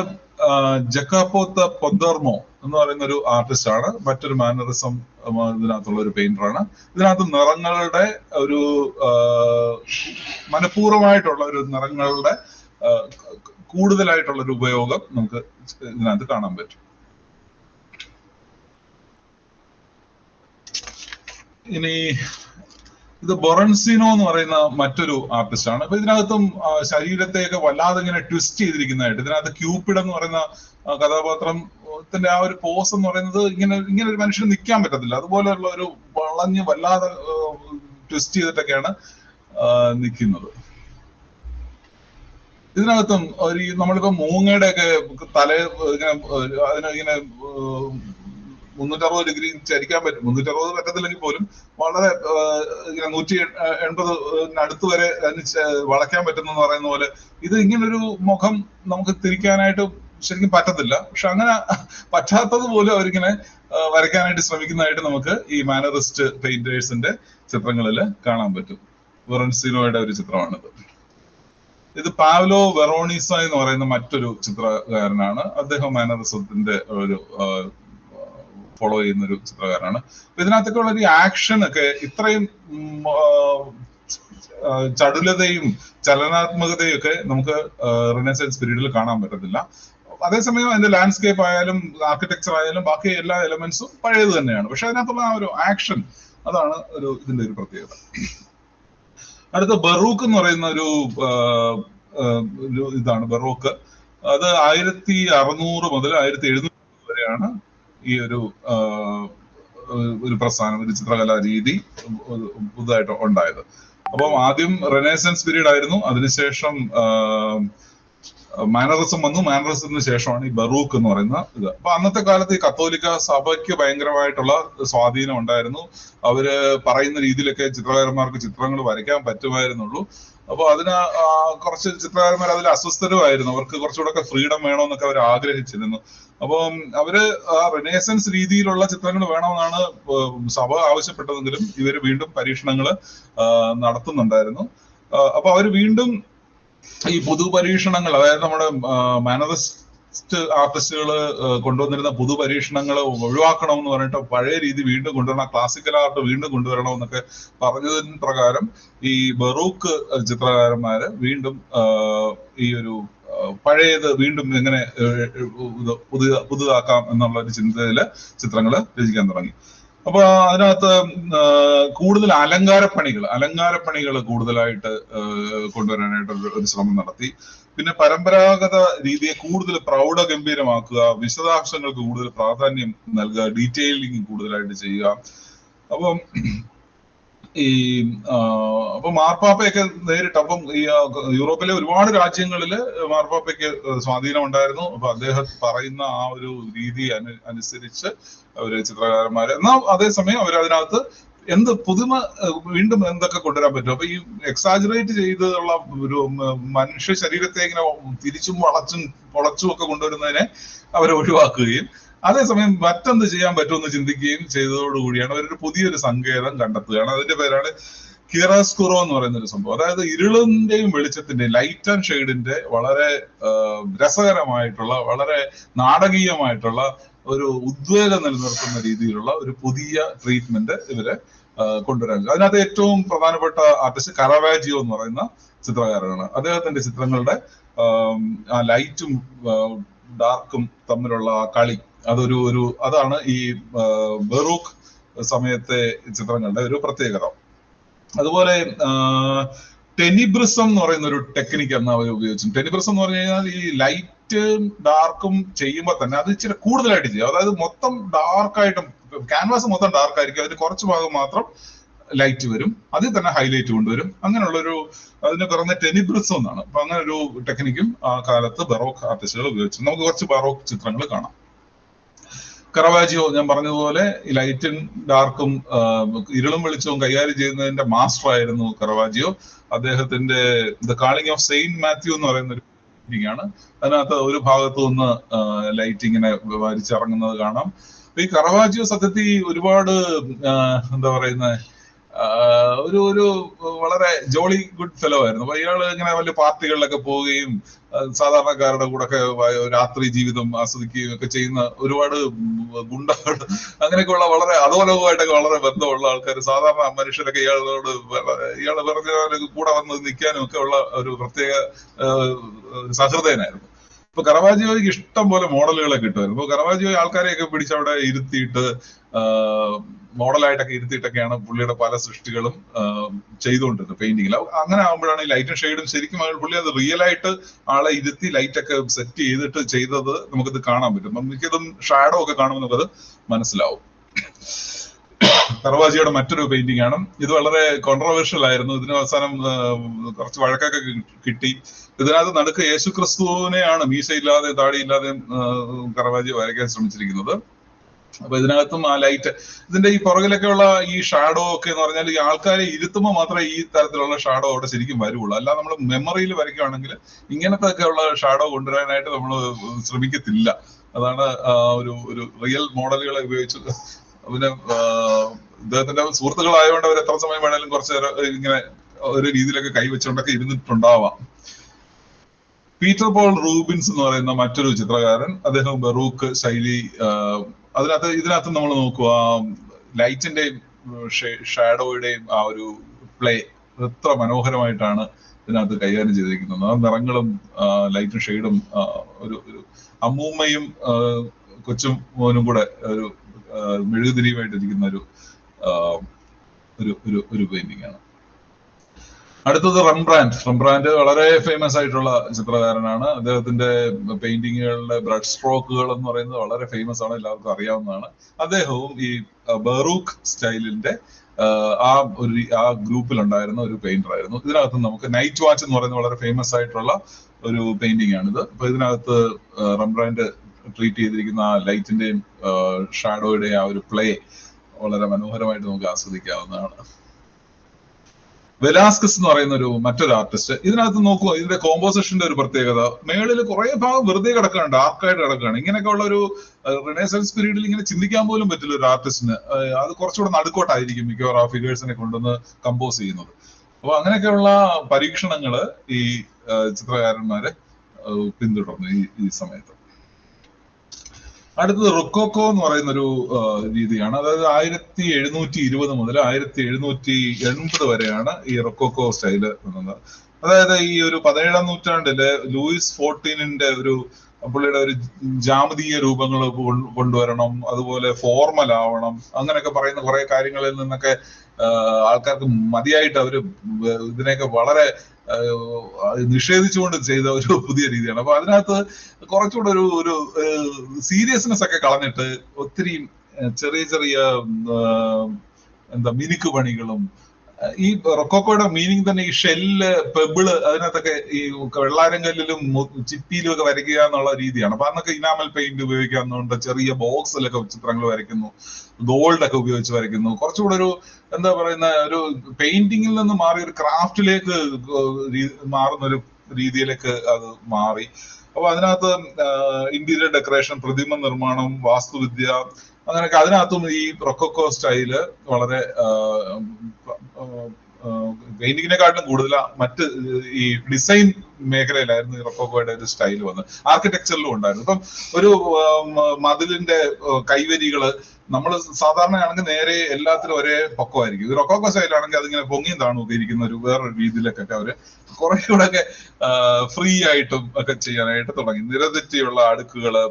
ജക്കാപ്പോ പൊന്തർമോ എന്ന് പറയുന്ന ഒരു ആർട്ടിസ്റ്റ് ആണ്, മറ്റൊരു മാനറിസം ഇതിനകത്തുള്ള ഒരു പെയിന്ററാണ്. ഇതിനകത്ത് നിറങ്ങളുടെ ഒരു മനഃപൂർവ്വമായിട്ടുള്ള ഒരു നിറങ്ങളുടെ കൂടുതലായിട്ടുള്ള ഒരു ഉപയോഗം നമുക്ക് ഇതിനകത്ത് കാണാൻ പറ്റും. ഇനി ഇത് ബൊറൻസിനോ എന്ന് പറയുന്ന മറ്റൊരു ആർട്ടിസ്റ്റ് ആണ്. അപ്പൊ ഇതിനകത്തും ശരീരത്തെയൊക്കെ വല്ലാതെ ഇങ്ങനെ ട്വിസ്റ്റ് ചെയ്തിരിക്കുന്നതായിട്ട്, ഇതിനകത്ത് ക്യൂപ്പിഡ് എന്ന് പറയുന്ന കഥാപാത്രത്തിന്റെ ആ ഒരു പോസ് എന്ന് പറയുന്നത് ഇങ്ങനെ ഒരു മനുഷ്യന് നിൽക്കാൻ പറ്റത്തില്ല, അതുപോലെയുള്ള ഒരു വളഞ്ഞ് വല്ലാതെ ട്വിസ്റ്റ് ചെയ്തിട്ടൊക്കെയാണ് നിൽക്കുന്നത്. ഇതിനകത്തും നമ്മളിപ്പോ മൂങ്ങയുടെ ഒക്കെ അതിനെ 360 ഡിഗ്രി ചരിക്കാൻ പറ്റും. 360 പറ്റത്തില്ലെങ്കിൽ പോലും വളരെ 180 അടുത്ത് വരെ വളയ്ക്കാൻ പറ്റുന്ന പറയുന്ന പോലെ ഇത് ഇങ്ങനൊരു മുഖം നമുക്ക് തിരിക്കാനായിട്ട് ശരിക്കും പറ്റത്തില്ല. പക്ഷെ അങ്ങനെ പറ്റാത്തത് പോലും അവരിങ്ങനെ വരയ്ക്കാനായിട്ട് ശ്രമിക്കുന്നതായിട്ട് നമുക്ക് ഈ മാനറിസ്റ്റ് പെയിന്റേഴ്സിന്റെ ചിത്രങ്ങളിൽ കാണാൻ പറ്റും. വെറൻസിനോയുടെ ഒരു ചിത്രമാണിത്. ഇത് പാവ്ലോ വെറോണീസ എന്ന് പറയുന്ന മറ്റൊരു ചിത്രകാരനാണ്. അദ്ദേഹം മാനറിസത്തിന്റെ ഒരു ഫോളോ ചെയ്യുന്ന ഒരു ചിത്രകാരനാണ്. അപ്പൊ ഇതിനകത്തൊക്കെ ഉള്ള ഈ ആക്ഷൻ ഒക്കെ ഇത്രയും ചടുലതയും ചലനാത്മകതയും ഒക്കെ നമുക്ക് റിനസൻസ് പീരീഡിൽ കാണാൻ പറ്റത്തില്ല. അതേസമയം അതിന്റെ ലാൻഡ്സ്കേപ്പ് ആയാലും ആർക്കിടെക്ചർ ആയാലും ബാക്കി എല്ലാ എലമെന്റ്സും പഴയത് തന്നെയാണ്. പക്ഷെ അതിനകത്തുള്ള ആ ഒരു ആക്ഷൻ, അതാണ് ഇതിന്റെ ഒരു പ്രത്യേകത. അടുത്ത ബറൂക്ക് എന്ന് പറയുന്ന ഒരു ഇതാണ് ബറോക്ക്. അത് 1600 മുതൽ 1700 വരെയാണ് ഈ ഒരു പ്രസ്ഥാനം, ഒരു ചിത്രകലാ രീതി പുതുതായിട്ട് ഉണ്ടായത്. അപ്പം ആദ്യം റെനേസൻസ് പീരീഡ് ആയിരുന്നു, അതിനുശേഷം മാനറിസം വന്നു, മാനറിസത്തിന് ശേഷമാണ് ഈ ബറൂക്ക് എന്ന് പറയുന്ന ഇത്. അപ്പൊ അന്നത്തെ കാലത്ത് ഈ കത്തോലിക്ക സഭയ്ക്ക് ഭയങ്കരമായിട്ടുള്ള സ്വാധീനം ഉണ്ടായിരുന്നു. അവര് പറയുന്ന രീതിയിലൊക്കെ ചിത്രകാരന്മാർക്ക് ചിത്രങ്ങൾ വരയ്ക്കാൻ പറ്റുമായിരുന്നുള്ളൂ. അപ്പൊ അതിന് കുറച്ച് ചിത്രകാരന്മാർ അതിൽ അസ്വസ്ഥരുമായിരുന്നു. അവർക്ക് കുറച്ചുകൂടെ ഫ്രീഡം വേണമെന്നൊക്കെ അവർ ആഗ്രഹിച്ചിരുന്നു. അപ്പം അവര് ആ റെനേസൻസ് രീതിയിലുള്ള ചിത്രങ്ങൾ വേണമെന്നാണ് സഭ ആവശ്യപ്പെട്ടതെങ്കിലും ഇവര് വീണ്ടും പരീക്ഷണങ്ങൾ നടത്തുന്നുണ്ടായിരുന്നു. അപ്പൊ അവര് വീണ്ടും ഈ പുതു പരീക്ഷണങ്ങൾ, അതായത് നമ്മുടെ മാനറിസ്റ്റ് ആർട്ടിസ്റ്റുകൾ കൊണ്ടുവന്നിരുന്ന പുതു പരീക്ഷണങ്ങൾ ഒഴിവാക്കണം എന്ന് പറഞ്ഞിട്ട് പഴയ രീതി വീണ്ടും കൊണ്ടുവരണം, ക്ലാസിക്കൽ ആർട്ട് വീണ്ടും കൊണ്ടുവരണം എന്നൊക്കെ പറഞ്ഞതിന് പ്രകാരം ഈ ബറൂക്ക് ചിത്രകാരന്മാര് വീണ്ടും ഈ ഒരു പഴയത് വീണ്ടും എങ്ങനെ പുതുതാക്കാം എന്നുള്ള ഒരു ചിന്തയില് ചിത്രങ്ങൾ രചിക്കാൻ തുടങ്ങി. അപ്പൊ അതിനകത്ത് കൂടുതൽ അലങ്കാരപ്പണികൾ കൂടുതലായിട്ട് കൊണ്ടുവരാനായിട്ട് ഒരു ശ്രമം നടത്തി. പിന്നെ പരമ്പരാഗത രീതിയെ കൂടുതൽ പ്രൗഢഗംഭീരമാക്കുക, വിശദാംശങ്ങൾക്ക് കൂടുതൽ പ്രാധാന്യം നൽകുക, ഡീറ്റെയിലിംഗ് കൂടുതലായിട്ട് ചെയ്യുക. അപ്പം അപ്പൊ മാർപ്പാപ്പയൊക്കെ നേരിട്ട്, അപ്പം ഈ യൂറോപ്പിലെ ഒരുപാട് രാജ്യങ്ങളില് മാർപ്പാപ്പയ്ക്ക് സ്വാധീനം ഉണ്ടായിരുന്നു. അപ്പൊ അദ്ദേഹം പറയുന്ന ആ ഒരു രീതി അനുസരിച്ച് അവര് ചിത്രകാരന്മാര്, എന്നാൽ അതേസമയം അവരതിനകത്ത് എന്ത് പുതുമ വീണ്ടും എന്തൊക്കെ കൊണ്ടുവരാൻ പറ്റും. അപ്പൊ ഈ എക്സാജറേറ്റ് ചെയ്തുള്ള ഒരു മനുഷ്യ ശരീരത്തെ ഇങ്ങനെ തിരിച്ചും പൊളച്ചും ഒക്കെ കൊണ്ടുവരുന്നതിനെ അവരെ ഒഴിവാക്കുകയും അതേസമയം മറ്റെന്ത് ചെയ്യാൻ പറ്റുമെന്ന് ചിന്തിക്കുകയും ചെയ്തതോടുകൂടിയാണ് അവരൊരു പുതിയൊരു സങ്കേതം കണ്ടെത്തുകയാണ്. അതിന്റെ പേരാണ് കിയറാസ്കുറോ എന്ന് പറയുന്ന ഒരു സംഭവം. അതായത് ഇരുളിന്റെയും വെളിച്ചത്തിന്റെയും, ലൈറ്റ് ആൻഡ് ഷെയ്ഡിന്റെ വളരെ രസകരമായിട്ടുള്ള, വളരെ നാടകീയമായിട്ടുള്ള ഒരു ഉദ്വേഗം നിലനിർത്തുന്ന രീതിയിലുള്ള ഒരു പുതിയ ട്രീറ്റ്മെന്റ് ഇവരെ കൊണ്ടുവരാൻ. അതിനകത്ത് ഏറ്റവും പ്രധാനപ്പെട്ട ആർട്ടിസ്റ്റ് കറവാജിയോ എന്ന് പറയുന്ന ചിത്രകാരനാണ്. അദ്ദേഹത്തിന്റെ ചിത്രങ്ങളുടെ ആ ലൈറ്റും ഡാർക്കും തമ്മിലുള്ള ആ കളി, അതാണ് ഈ ബറൂക്ക് സമയത്തെ ചിത്രങ്ങളുടെ ഒരു പ്രത്യേകത. അതുപോലെ ടെനിബ്രിസം എന്ന് പറയുന്ന ഒരു ടെക്നിക്ക് അന്ന് അവർ ഉപയോഗിച്ചു. ടെനിബ്രിസം എന്ന് പറഞ്ഞു കഴിഞ്ഞാൽ ഈ ലൈറ്റും ഡാർക്കും ചെയ്യുമ്പോൾ തന്നെ അത് ഇച്ചിരി കൂടുതലായിട്ട് ചെയ്യും. അതായത് മൊത്തം ഡാർക്കായിട്ടും, ക്യാൻവാസ് മൊത്തം ഡാർക്ക് ആയിരിക്കും, അതിന് കുറച്ച് ഭാഗം മാത്രം ലൈറ്റ് വരും, അതിൽ തന്നെ ഹൈലൈറ്റ് കൊണ്ടുവരും. അങ്ങനെയുള്ളൊരു, അതിന് പറയുന്ന ടെനിബ്രിസം എന്നാണ്. അപ്പൊ അങ്ങനെ ഒരു ടെക്നിക്കും ആ കാലത്ത് ബറോക്ക് ആർട്ടിസ്റ്റുകൾ ഉപയോഗിച്ചു. നമുക്ക് കുറച്ച് ബറോക്ക് ചിത്രങ്ങൾ കാണാം. കറവാജിയോ ഞാൻ പറഞ്ഞതുപോലെ ഈ ലൈറ്റും ഡാർക്കും ഇരുളും വെളിച്ചവും കൈകാര്യം ചെയ്യുന്നതിന്റെ മാസ്റ്റർ ആയിരുന്നു കറവാജിയോ. അദ്ദേഹത്തിന്റെ the calling of Saint Mathew എന്ന് പറയുന്ന ഒരു പെയിന്റിംഗ് ആണ്. അതിനകത്ത് ഒരു ഭാഗത്തു നിന്ന് ലൈറ്റ് ഇങ്ങനെ വലിച്ചിറങ്ങുന്നത് കാണാം. അപ്പൊ ഈ കറവാജിയോ സത്യത്തിൽ ഒരുപാട് എന്താ പറയുന്ന ഒരു വളരെ ജോളി ഗുഡ് ഫെലോ ആയിരുന്നു. അപ്പൊ ഇയാള് ഇങ്ങനെ വലിയ പാർട്ടികളിലൊക്കെ പോവുകയും സാധാരണക്കാരുടെ കൂടെ ഒക്കെ രാത്രി ജീവിതം ആസ്വദിക്കുകയും ഒക്കെ ചെയ്യുന്ന ഒരുപാട് ഗുണ്ടകൾ, അങ്ങനെയൊക്കെയുള്ള വളരെ അധോലോകമായിട്ടൊക്കെ വളരെ ബന്ധമുള്ള ആൾക്കാർ, സാധാരണ മനുഷ്യരൊക്കെ ഇയാള് പറഞ്ഞ കൂടെ വന്ന് നിൽക്കാനും ഒക്കെ ഉള്ള ഒരു പ്രത്യേക സഹൃദയനായിരുന്നു. ഇപ്പൊ കറവാജിയോയ്ക്ക് ഇഷ്ടം പോലെ മോഡലുകളെ കിട്ടുമായിരുന്നു. ഇപ്പൊ കറവാജിയോ ആൾക്കാരെയൊക്കെ പിടിച്ച് അവിടെ ഇരുത്തിയിട്ട് മോഡലായിട്ടൊക്കെ ഇരുത്തിയിട്ടൊക്കെയാണ് പുള്ളിയുടെ പല സൃഷ്ടികളും ചെയ്തുകൊണ്ടിരുന്നത് പെയിന്റിങ്ങിൽ. അങ്ങനെ ആകുമ്പോഴാണ് ഈ ലൈറ്റും ഷെയ്ഡും ശരിക്കും പുള്ളി അത് റിയൽ ആയിട്ട് ആളെ ഇരുത്തി ലൈറ്റൊക്കെ സെറ്റ് ചെയ്തിട്ട് ചെയ്തത് നമുക്കിത് കാണാൻ പറ്റും. മിക്കതും ഷാഡോ ഒക്കെ കാണുമ്പോൾ നമുക്കത് മനസ്സിലാവും. കറവാജിയോടെ മറ്റൊരു പെയിന്റിംഗ് ആണ്. ഇത് വളരെ കോൺട്രവേഴ്ഷ്യൽ ആയിരുന്നു. ഇതിന് അവസാനം കുറച്ച് വഴക്കൊക്കെ കിട്ടി. ഇതിനകത്ത് നടുക്ക് യേശു ക്രിസ്തുവിനെയാണ് മീശയില്ലാതെ താടിയില്ലാതെ കറവാജിയോ വരയ്ക്കാൻ ശ്രമിച്ചിരിക്കുന്നത്. അപ്പൊ ഇതിനകത്തും ആ ലൈറ്റ്, ഇതിന്റെ ഈ പുറകിലൊക്കെയുള്ള ഈ ഷാഡോ ഒക്കെ എന്ന് പറഞ്ഞാൽ ഈ ആൾക്കാരെ ഇരുത്തുമ്പോൾ മാത്രമേ ഈ തരത്തിലുള്ള ഷാഡോ അവിടെ ശരിക്കും വരുള്ളൂ. അല്ല നമ്മൾ മെമ്മറിയിൽ വരയ്ക്കുകയാണെങ്കിൽ ഇങ്ങനത്തെ ഒക്കെ ഉള്ള ഷാഡോ കൊണ്ടുവരാനായിട്ട് നമ്മൾ ശ്രമിക്കത്തില്ല. അതാണ് ഒരു ഒരു റിയൽ മോഡലുകളെ ഉപയോഗിച്ച്. പിന്നെ ഇദ്ദേഹത്തിന്റെ സുഹൃത്തുക്കളായതുകൊണ്ട് അവർ എത്ര സമയം വേണേലും കുറച്ച് നേരം ഇങ്ങനെ ഒരു രീതിയിലൊക്കെ കൈവച്ചുകൊണ്ടൊക്കെ ഇരുന്നിട്ടുണ്ടാവാം. പീറ്റർ പോൾ റൂബിൻസ് എന്ന് പറയുന്ന മറ്റൊരു ചിത്രകാരൻ, അദ്ദേഹം ബറൂക്ക് ശൈലി, ഇതിനകത്ത് നമ്മൾ നോക്കുക ലൈറ്റിന്റെയും ഷാഡോയുടെയും ആ ഒരു പ്ലേ എത്ര മനോഹരമായിട്ടാണ് ഇതിനകത്ത് കൈകാര്യം ചെയ്തിരിക്കുന്നത്. ആ നിറങ്ങളും ലൈറ്റും ഷെയ്ഡും ഒരു അമ്മൂമ്മയും കൊച്ചും മോനും കൂടെ ഒരു മെഴുകുതിരിയുമായിട്ടിരിക്കുന്ന ഒരു പെയിന്റിംഗ് ആണ്. അടുത്തത് റംബ്രാൻഡ് വളരെ ഫേമസ് ആയിട്ടുള്ള ചിത്രകാരനാണ്. അദ്ദേഹത്തിന്റെ പെയിന്റിങ്ങുകളുടെ ബ്രഡ് സ്ട്രോക്കുകൾ എന്ന് പറയുന്നത് വളരെ ഫേമസ് ആണ്, എല്ലാവർക്കും അറിയാവുന്നതാണ്. അദ്ദേഹവും ഈ ബറൂക്ക് സ്റ്റൈലിന്റെ ആ ഗ്രൂപ്പിൽ ഉണ്ടായിരുന്ന ഒരു പെയിന്റർ ആയിരുന്നു. ഇതിനകത്ത് നമുക്ക് നൈറ്റ് വാച്ച് എന്ന് പറയുന്നത് വളരെ ഫേമസ് ആയിട്ടുള്ള ഒരു പെയിന്റിംഗ് ആണിത്. അപ്പൊ ഇതിനകത്ത് റംബ്രാൻഡ് ട്രീറ്റ് ചെയ്തിരിക്കുന്ന ആ ലൈറ്റിന്റെയും ഷാഡോയുടെയും ആ ഒരു പ്ലേ വളരെ മനോഹരമായിട്ട് നമുക്ക് ആസ്വദിക്കാവുന്നതാണ്. വെലാസ്കസ് എന്ന് പറയുന്ന മറ്റൊരു ആർട്ടിസ്റ്റ്, ഇതിനകത്ത് നോക്കുക ഇതിന്റെ കോമ്പോസിഷന്റെ ഒരു പ്രത്യേകത, മേളിൽ കുറെ ഭാഗം വെറുതെ കിടക്കുകയാണ്, ഡാർക്കായിട്ട് കിടക്കുകയാണ്. ഇങ്ങനെയൊക്കെ ഉള്ള ഒരു റിനൈസൻസ് പീരീഡിൽ ഇങ്ങനെ ചിന്തിക്കാൻ പോലും പറ്റില്ല ഒരു ആർട്ടിസ്റ്റിന്. അത് കുറച്ചുകൂടെ നടുക്കോട്ടായിരിക്കും മിക്കവാറും ആ ഫിഗേഴ്സിനെ കൊണ്ടുവന്ന് കമ്പോസ് ചെയ്യുന്നത്. അപ്പൊ അങ്ങനെയൊക്കെയുള്ള പരീക്ഷണങ്ങള് ഈ ചിത്രകാരന്മാരെ പിന്തുടർന്നു ഈ സമയത്ത്. അടുത്തത് റൊക്കോക്കോ എന്ന് പറയുന്ന ഒരു രീതിയാണ്. അതായത് 1720 മുതൽ 1780 വരെയാണ് ഈ റൊക്കോക്കോ സ്റ്റൈല് വന്നത്. അതായത് ഈ ഒരു 17ാം നൂറ്റാണ്ടില് ലൂയിസ് ഫോർട്ടീനിന്റെ പുള്ളിയുടെ ഒരു ജാമതീയ രൂപങ്ങൾ കൊണ്ടുവരണം, അതുപോലെ ഫോർമൽ ആവണം, അങ്ങനെയൊക്കെ പറയുന്ന കുറെ കാര്യങ്ങളിൽ നിന്നൊക്കെ ആൾക്കാർക്ക് മതിയായിട്ട് അവര് ഇതിനെയൊക്കെ വളരെ നിഷേധിച്ചുകൊണ്ട് ചെയ്ത ഒരു പുതിയ രീതിയാണ്. അപ്പൊ അതിനകത്ത് കുറച്ചുകൂടെ ഒരു സീരിയസ്നെസ് ഒക്കെ കളഞ്ഞിട്ട് ഒത്തിരി ചെറിയ ചെറിയ മിനുക്ക് പണികളും, ഈ റൊക്കോക്കോയുടെ മീനിങ് തന്നെ ഈ ഷെല്ല്, പെബിള്, അതിനകത്തൊക്കെ ഈ വെള്ളാരം കല്ലിലും ചിപ്പിയിലും ഒക്കെ വരയ്ക്കുക എന്നുള്ള രീതിയാണ്. അപ്പൊ അന്നൊക്കെ ഇനാമൽ പെയിന്റ് ഉപയോഗിക്കാവുന്നതുകൊണ്ട് ചെറിയ ബോക്സിലൊക്കെ ചിത്രങ്ങൾ വരയ്ക്കുന്നു, ഗോൾഡ് ഒക്കെ ഉപയോഗിച്ച് വരയ്ക്കുന്നു. കുറച്ചുകൂടെ എന്താ പറയുന്ന ഒരു പെയിന്റിങ്ങിൽ നിന്ന് മാറി ഒരു ക്രാഫ്റ്റിലേക്ക് മാറുന്ന ഒരു രീതിയിലേക്ക് അത് മാറി. അപ്പൊ അതിനകത്ത് ഇന്റീരിയർ ഡെക്കറേഷൻ, പ്രതിമ നിർമ്മാണം, വാസ്തുവിദ്യ, അങ്ങനെയൊക്കെ അതിനകത്തും ഈ റൊക്കോക്കോ സ്റ്റൈല് വളരെ പെയിന്റിങ്ങിനെക്കാട്ടിലും കൂടുതൽ മറ്റ് ഈ ഡിസൈൻ മേഖലയിലായിരുന്നു ഈ റൊക്കോക്കോയുടെ ഒരു സ്റ്റൈൽ വന്നത്. ആർക്കിടെക്ചറിലും ഉണ്ടായിരുന്നു. ഇപ്പം ഒരു മതിലിന്റെ കൈവരികള് നമ്മൾ സാധാരണയാണെങ്കിൽ നേരെ എല്ലാത്തിലും ഒരേ പൊക്കമായിരിക്കും. ഇത് റൊക്കോക്കോ സ്റ്റൈലാണെങ്കിൽ അതിങ്ങനെ പൊങ്ങിയും താണും ഇരിക്കുന്ന വേറൊരു രീതിയിലൊക്കെ അവര് കുറെ കൂടെ ഒക്കെ ഫ്രീ ആയിട്ടും ഒക്കെ ചെയ്യാനായിട്ട് തുടങ്ങി. നിരതെറ്റിയുള്ള അടുക്കുകള്,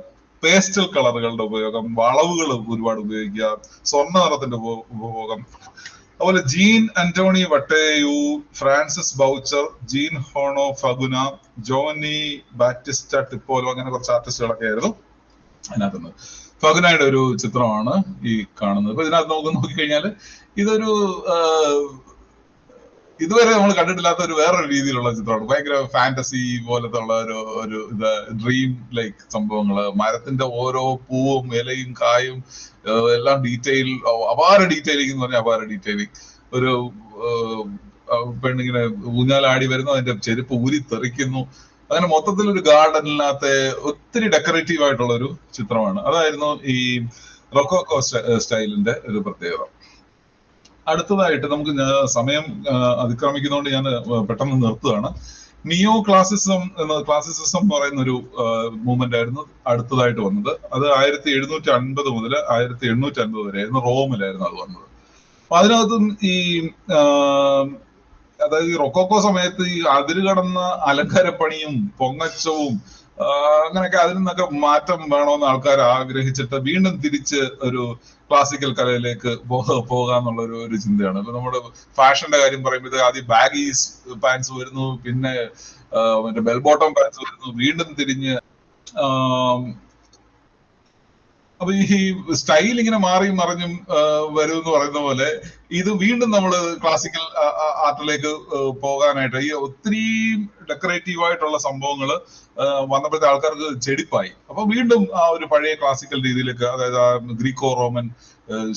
പേസ്റ്റൽ കളറുകളുടെ ഉപയോഗം, വളവുകൾ ഒരുപാട് ഉപയോഗിക്കുക, സ്വർണ്ണ നിറത്തിന്റെ ഉപഭോഗം. അതുപോലെ Jean Antoine Watteau, Francois Boucher, Jean Honore Fragonard, Giovanni Battista Tiepolo, അങ്ങനെ കുറച്ച് ആർട്ടിസ്റ്റുകളൊക്കെ ആയിരുന്നു അതിനകത്തുനിന്ന്. ഫഗുനയുടെ ഒരു ചിത്രമാണ് ഈ കാണുന്നത്. അപ്പൊ ഇതിനകത്ത് നമുക്ക് നോക്കിക്കഴിഞ്ഞാൽ ഇതൊരു ഇതുവരെ നമ്മൾ കണ്ടിട്ടില്ലാത്ത വേറൊരു രീതിയിലുള്ള ചിത്രമാണ്. ഭയങ്കര ഫാന്റസി പോലത്തെ ഉള്ള ഒരു ഡ്രീം ലൈക്ക് സംഭവങ്ങള്, മരത്തിന്റെ ഓരോ പൂവും ഇലയും കായും എല്ലാം ഡീറ്റെയിൽ, അപാര ഡീറ്റെയിലിംഗ് എന്ന് പറഞ്ഞാൽ അപാര ഡീറ്റെയിലിംഗ്. ഒരു പെണ്ണിങ്ങനെ ഊഞ്ഞാലാടി വരുന്നു, അതിന്റെ ചെരുപ്പ് ഊരി തെറിക്കുന്നു, അങ്ങനെ മൊത്തത്തിൽ ഒരു ഗാർഡനിനകത്തെ ഒത്തിരി ഡെക്കറേറ്റീവ് ആയിട്ടുള്ള ഒരു ചിത്രമാണ്. അതായിരുന്നു ഈ റൊക്കോക്കോ സ്റ്റൈലിന്റെ ഒരു പ്രത്യേകത. അടുത്തതായിട്ട് നമുക്ക് സമയം അതിക്രമിക്കുന്നതുകൊണ്ട് ഞാൻ പെട്ടെന്ന് നിർത്തുകയാണ്. നിയോ ക്ലാസിസം എന്ന് പറയുന്ന ഒരു മൂവ്മെന്റ് ആയിരുന്നു അടുത്തതായിട്ട് വന്നത്. അത് 1750 മുതൽ 1850 വരെയായിരുന്നു. റോമിലായിരുന്നു അത് വന്നത്. അപ്പൊ അതിനകത്തും ഈ അതായത് ഈ റൊക്കോക്കോ സമയത്ത് ഈ അതിര് കടന്ന അലങ്കാരപ്പണിയും പൊങ്ങച്ചവും അങ്ങനെയൊക്കെ അതിൽ നിന്നൊക്കെ മാറ്റം വേണമെന്ന് ആൾക്കാർ ആഗ്രഹിച്ചിട്ട് വീണ്ടും തിരിച്ച് ഒരു ക്ലാസിക്കൽ കലയിലേക്ക് പോകാന്നുള്ള ഒരു ചിന്തയാണ്. ഇപ്പൊ നമ്മുടെ ഫാഷന്റെ കാര്യം പറയുമ്പോൾ ആദ്യം ബാഗീസ് പാൻസ് വരുന്നു, പിന്നെ മറ്റേ ബെൽ ബോട്ടം പാൻസ് വരുന്നു, വീണ്ടും തിരിഞ്ഞ് അപ്പൊ ഈ സ്റ്റൈൽ ഇങ്ങനെ മാറിയും മറിഞ്ഞും വരും എന്ന് പറയുന്ന പോലെ ഇത് വീണ്ടും നമ്മൾ ക്ലാസിക്കൽ ആർട്ടിലേക്ക് പോകാനായിട്ട് ഈ ഒത്തിരി ഡെക്കറേറ്റീവ് ആയിട്ടുള്ള സംഭവങ്ങൾ വന്നപ്പോഴത്തെ ആൾക്കാർക്ക് ചെടിപ്പായി. അപ്പൊ അപ്പൊ വീണ്ടും ആ ഒരു പഴയ ക്ലാസിക്കൽ രീതിയിലേക്ക്, അതായത് ആ ഗ്രീക്കോ റോമൻ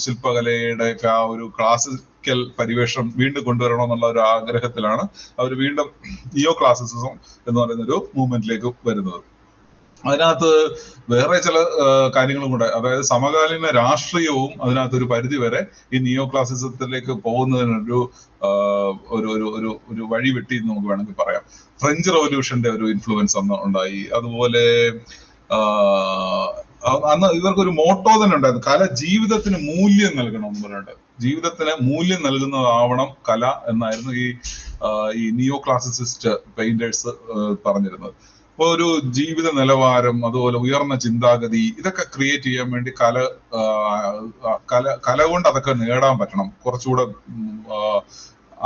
ശില്പകലയുടെ ഒക്കെ ആ ഒരു ക്ലാസിക്കൽ പരിവേഷം വീണ്ടും കൊണ്ടുവരണമെന്നുള്ള ഒരു ആഗ്രഹത്തിലാണ് അവർ വീണ്ടും നിയോ ക്ലാസിസിസം എന്ന് പറയുന്ന ഒരു മൂവ്മെന്റിലേക്ക് വരുന്നത്. അതിനകത്ത് വേറെ ചില കാര്യങ്ങളും കൂടെ, അതായത് സമകാലീന രാഷ്ട്രീയവും അതിനകത്ത് ഒരു പരിധി വരെ ഈ നിയോ ക്ലാസിസത്തിലേക്ക് പോകുന്നതിനൊരു ഒരു വഴി വെട്ടി എന്ന് നമുക്ക് വേണമെങ്കിൽ പറയാം. ഫ്രഞ്ച് റവല്യൂഷന്റെ ഒരു ഇൻഫ്ലുവൻസ് അന്ന് ഉണ്ടായി. അതുപോലെ അന്ന് ഇവർക്കൊരു മോട്ടോ തന്നെ ഉണ്ടായിരുന്നു, കല ജീവിതത്തിന് മൂല്യം നൽകണം എന്ന് പറഞ്ഞിട്ട്. ജീവിതത്തിന് മൂല്യം നൽകുന്നതാവണം കല എന്നായിരുന്നു ഈ നിയോ ക്ലാസിസിസ്റ്റ് പെയിന്റേഴ്സ് പറഞ്ഞിരുന്നത്. അപ്പൊ ഒരു ജീവിത നിലവാരം, അതുപോലെ ഉയർന്ന ചിന്താഗതി, ഇതൊക്കെ ക്രിയേറ്റ് ചെയ്യാൻ വേണ്ടി കല കൊണ്ട് അതൊക്കെ നേടാൻ പറ്റണം. കുറച്ചുകൂടെ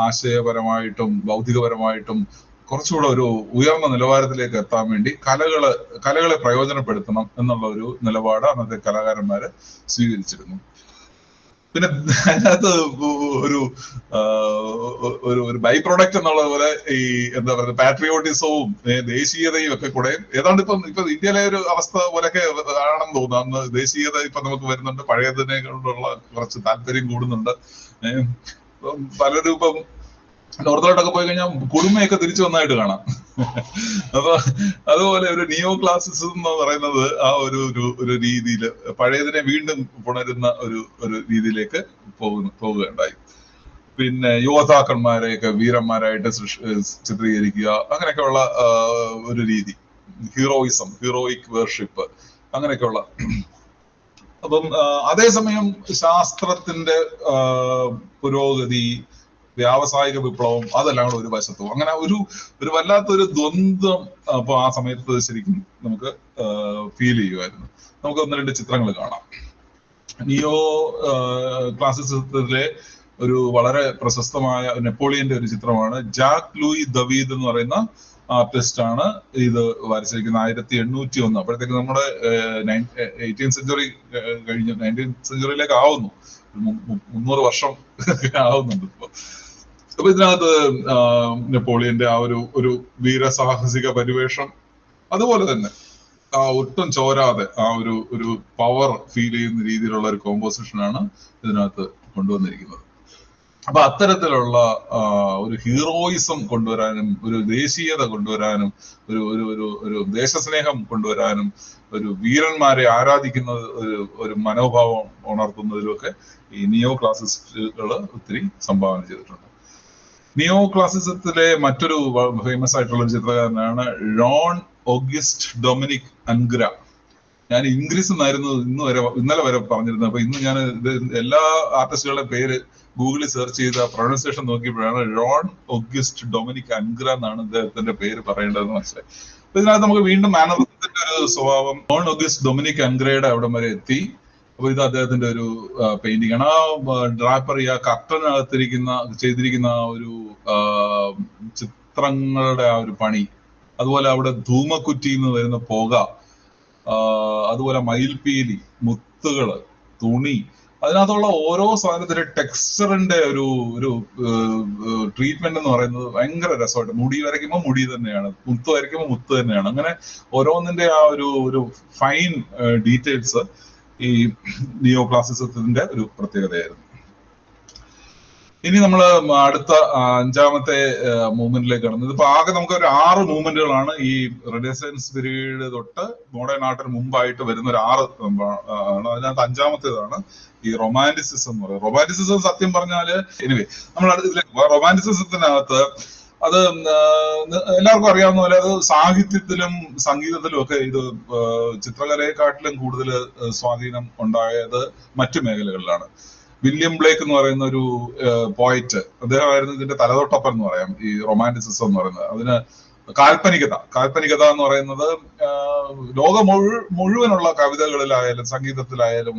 ആശയപരമായിട്ടും ഭൗതികപരമായിട്ടും കുറച്ചുകൂടെ ഒരു ഉയർന്ന നിലവാരത്തിലേക്ക് എത്താൻ വേണ്ടി കലകളെ പ്രയോജനപ്പെടുത്തണം എന്നുള്ള ഒരു നിലപാട് അന്നത്തെ കലാകാരന്മാര് സ്വീകരിച്ചിരുന്നു. പിന്നെ അതിനകത്ത് ഒരു ബൈ പ്രൊഡക്റ്റ് എന്നുള്ള പോലെ ഈ എന്താ പറയുക, പാട്രിയോട്ടിസവും ദേശീയതയും ഒക്കെ കൂടെ ഏതാണ്ട് ഇപ്പൊ ഇന്ത്യയിലെ ഒരു അവസ്ഥ പോലെയൊക്കെ ആണെന്ന് തോന്നുന്നു. അന്ന് ദേശീയത ഇപ്പൊ നമുക്ക് വരുന്നുണ്ട്, പഴയതിനെ കൊണ്ടുള്ള കുറച്ച് താല്പര്യം കൂടുന്നുണ്ട്. പലരും ഇപ്പം നോർത്തിലോട്ടൊക്കെ പോയി കഴിഞ്ഞാൽ കുടുംബയൊക്കെ തിരിച്ചു വന്നായിട്ട് കാണാം. അപ്പൊ അതുപോലെ ഒരു നിയോ ക്ലാസിസം എന്ന് പറയുന്നത് ആ ഒരു രീതിയിൽ പഴയതിനെ വീണ്ടും പുണരുന്ന ഒരു രീതിയിലേക്ക് പോവുകയുണ്ടായി. പിന്നെ യോദ്ധാക്കന്മാരെയൊക്കെ വീരന്മാരായിട്ട് ചിത്രീകരിക്കുക, അങ്ങനെയൊക്കെയുള്ള ഒരു രീതി, ഹീറോയിക് വേർഷിപ്പ്, അങ്ങനെയൊക്കെയുള്ള. അപ്പം അതേസമയം ശാസ്ത്രത്തിന്റെ പുരോഗതി, വ്യാവസായിക വിപ്ലവം, അതെല്ലാം കൂടെ ഒരു വശത്തും, അങ്ങനെ ഒരു വല്ലാത്തൊരു ദ്വന്ദ്വം അപ്പൊ ആ സമയത്ത് ശരിക്കും നമുക്ക് ഫീൽ ചെയ്യുമായിരുന്നു. നമുക്ക് ഒന്ന് രണ്ട് ചിത്രങ്ങൾ കാണാം. നിയോ ക്ലാസിസത്തിലെ ഒരു വളരെ പ്രശസ്തമായ നെപ്പോളിയന്റെ ഒരു ചിത്രമാണ്. ജാക്ക് ലൂയി ദവീദ് എന്ന് പറയുന്ന ആർട്ടിസ്റ്റ് ആണ് ഇത് വരച്ചിരിക്കുന്നത്. 1801. അപ്പോഴത്തേക്ക് നമ്മുടെ 18th സെഞ്ചുറി കഴിഞ്ഞു, 19th സെഞ്ചുറിയിലേക്ക് ആവുന്നു, 300 വർഷം ആവുന്നുണ്ട് ഇപ്പൊ. അപ്പൊ ഇതിനകത്ത് നെപ്പോളിയന്റെ ആ ഒരു വീരസാഹസിക പരിവേഷം, അതുപോലെ തന്നെ ആ ഒട്ടും ചോരാതെ ആ ഒരു പവർ ഫീൽ ചെയ്യുന്ന രീതിയിലുള്ള ഒരു കോമ്പോസിഷനാണ് ഇതിനകത്ത് കൊണ്ടുവന്നിരിക്കുന്നത്. അപ്പൊ അത്തരത്തിലുള്ള ഒരു ഹീറോയിസം കൊണ്ടുവരാനും, ഒരു ദേശീയത കൊണ്ടുവരാനും, ഒരു ദേശസ്നേഹം കൊണ്ടുവരാനും, ഒരു വീരന്മാരെ ആരാധിക്കുന്ന ഒരു മനോഭാവം ഉണർത്തുന്നതിലൊക്കെ ഈ നിയോ ക്ലാസിസ്റ്റുകൾ ഒത്തിരി സംഭാവന ചെയ്തിട്ടുണ്ട്. നിയോ ക്ലാസിസത്തിലെ മറ്റൊരു ഫേമസ് ആയിട്ടുള്ള ഒരു ചിത്രകാരനാണ് ജോൺ ഓഗസ്റ്റ് ഡൊമിനിക് അൻഗ്ര. ഞാൻ ഇംഗ്ലീഷ് എന്നായിരുന്നു ഇന്നലെ വരെ പറഞ്ഞിരുന്നത്. അപ്പൊ ഇന്ന് ഞാൻ എല്ലാ ആർട്ടിസ്റ്റുകളുടെ പേര് ഗൂഗിളിൽ സെർച്ച് ചെയ്ത പ്രൊണൗൺസിയേഷൻ നോക്കിയപ്പോഴാണ് ജോൺ ഓഗസ്റ്റ് ഡൊമിനിക് അൻഗ്ര എന്നാണ് ഇദ്ദേഹത്തിന്റെ പേര് പറയേണ്ടതെന്ന് മനസ്സിലായി. അപ്പൊ ഇതിനകത്ത് നമുക്ക് വീണ്ടും മാനറിസത്തിന്റെ ഒരു സ്വഭാവം, ജോൺ ഓഗസ്റ്റ് ഡൊമിനിക് അൻഗ്രയുടെ അവിടം വരെ എത്തി. അപ്പൊ ഇത് അദ്ദേഹത്തിന്റെ ഒരു പെയിന്റിംഗ് ആണ്. ആ ഡ്രാപ്പറി, ആ ചെയ്തിരിക്കുന്ന ആ ഒരു ചിത്രങ്ങളുടെ ആ ഒരു പണി, അതുപോലെ അവിടെ ധൂമക്കുറ്റിന്ന് വരുന്ന പുക, അതുപോലെ മയിൽപീലി, മുത്തുകള്, തുണി, അതിനകത്തുള്ള ഓരോ സാധനത്തിന്റെ ടെക്സ്ചറിന്റെ ഒരു ട്രീറ്റ്മെന്റ് എന്ന് പറയുന്നത് ഭയങ്കര രസമായിട്ട്. മുടി വരയ്ക്കുമ്പോൾ മുടി തന്നെയാണ്, മുത്ത് വരയ്ക്കുമ്പോൾ മുത്ത് തന്നെയാണ്. അങ്ങനെ ഓരോന്നിന്റെ ആ ഒരു ഫൈൻ ഡീറ്റെയിൽസ് ഈ നിയോ ക്ലാസിസത്തിന്റെ ഒരു പ്രത്യേകതയായിരുന്നു. ഇനി നമ്മൾ അടുത്ത 5ാമത്തെ മൂവ്മെന്റിലേക്ക് കടന്നത്. ഇപ്പൊ ആകെ നമുക്ക് ഒരു 6 മൂവ്മെന്റുകളാണ് ഈ റെനസൻസ് പീരീഡ് തൊട്ട് മോഡേൺ ആർട്ടിന് മുമ്പായിട്ട് വരുന്ന ഒരു 6 ആണ്. അതിനകത്ത് 5ാമത്തേതാണ് ഈ റൊമാന്റിസിസം എന്ന് പറയുന്നത്. റൊമാന്റിസിസം സത്യം പറഞ്ഞാല് നമ്മൾ ഇതിലേക്ക് റൊമാന്റിസിസത്തിനകത്ത് അത് എല്ലാവർക്കും അറിയാവുന്ന പോലെ അത് സാഹിത്യത്തിലും സംഗീതത്തിലും ഒക്കെ ഇത് ചിത്രകലയെക്കാട്ടിലും കൂടുതൽ സ്വാധീനം ഉണ്ടായത് മറ്റു മേഖലകളിലാണ്. വില്യം ബ്ലേക്ക് എന്ന് പറയുന്ന ഒരു പോയിറ്റ്, അദ്ദേഹമായിരുന്നു ഇതിന്റെ തലതൊട്ടപ്പൻ എന്ന് പറയാം ഈ റൊമാന്റിസിസം എന്ന് പറയുന്നത്. അതിന് കാൽപ്പനികത എന്ന് പറയുന്നത് ലോകം മുഴുവനുള്ള കവിതകളിലായാലും സംഗീതത്തിലായാലും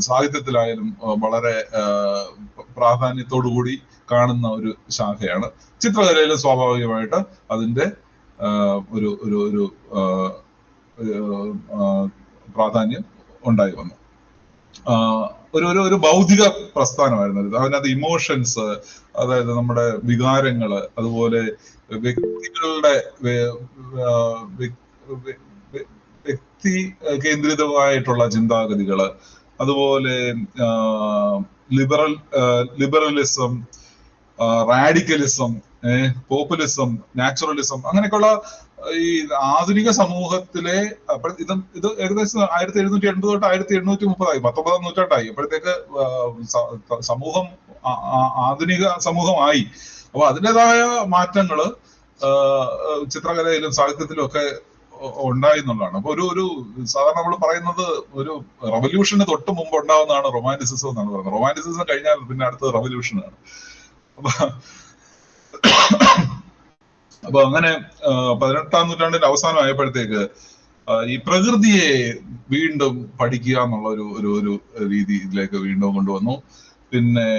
സാഹിത്യത്തിലായാലും വളരെ പ്രാധാന്യത്തോടു കൂടി കാണുന്ന ഒരു ശാഖയാണ്. ചിത്രകലയിലും സ്വാഭാവികമായിട്ട് അതിന്റെ ഒരു പ്രാധാന്യം ഉണ്ടായി വന്നു. ഒരു ബൗദ്ധിക പ്രസ്ഥാനമായിരുന്നു ഇത്. അതിനകത്ത് ഇമോഷൻസ്, അതായത് നമ്മുടെ വികാരങ്ങള്, അതുപോലെ വ്യക്തികളുടെ വ്യക്തി കേന്ദ്രിതമായിട്ടുള്ള ചിന്താഗതികള്, അതുപോലെ ലിബറലിസം, റാഡിക്കലിസം, പോപ്പുലിസം, നാച്ചുറലിസം, അങ്ങനെയൊക്കെയുള്ള ഈ ആധുനിക സമൂഹത്തിലെ ഇത് ഏകദേശം 1780 തൊട്ട് 1830 19-ാം നൂറ്റാണ്ടായി. അപ്പോഴത്തേക്ക് സമൂഹം ആധുനിക സമൂഹമായി. അപ്പൊ അതിൻ്റെതായ മാറ്റങ്ങള് ചിത്രകലയിലും സാഹിത്യത്തിലും ഒക്കെ ഉണ്ടായി എന്നുള്ളതാണ്. അപ്പൊ ഒരു സാധാരണ നമ്മൾ പറയുന്നത് ഒരു റവല്യൂഷന് തൊട്ട് മുമ്പ് ഉണ്ടാവുന്നതാണ് റൊമാൻറ്റിസിസം എന്നാണ് പറയുന്നത്. റൊമാൻറ്റിസിസം കഴിഞ്ഞാൽ പിന്നെ അടുത്തത് റവല്യൂഷനാണ്. അപ്പൊ അങ്ങനെ 18-ാം നൂറ്റാണ്ടിന്റെ അവസാനം ആയപ്പോഴത്തേക്ക് ഈ പ്രകൃതിയെ വീണ്ടും പഠിക്കുക എന്നുള്ള ഒരു രീതി ഇതിലേക്ക് വീണ്ടും കൊണ്ടുവന്നു. പിന്നെ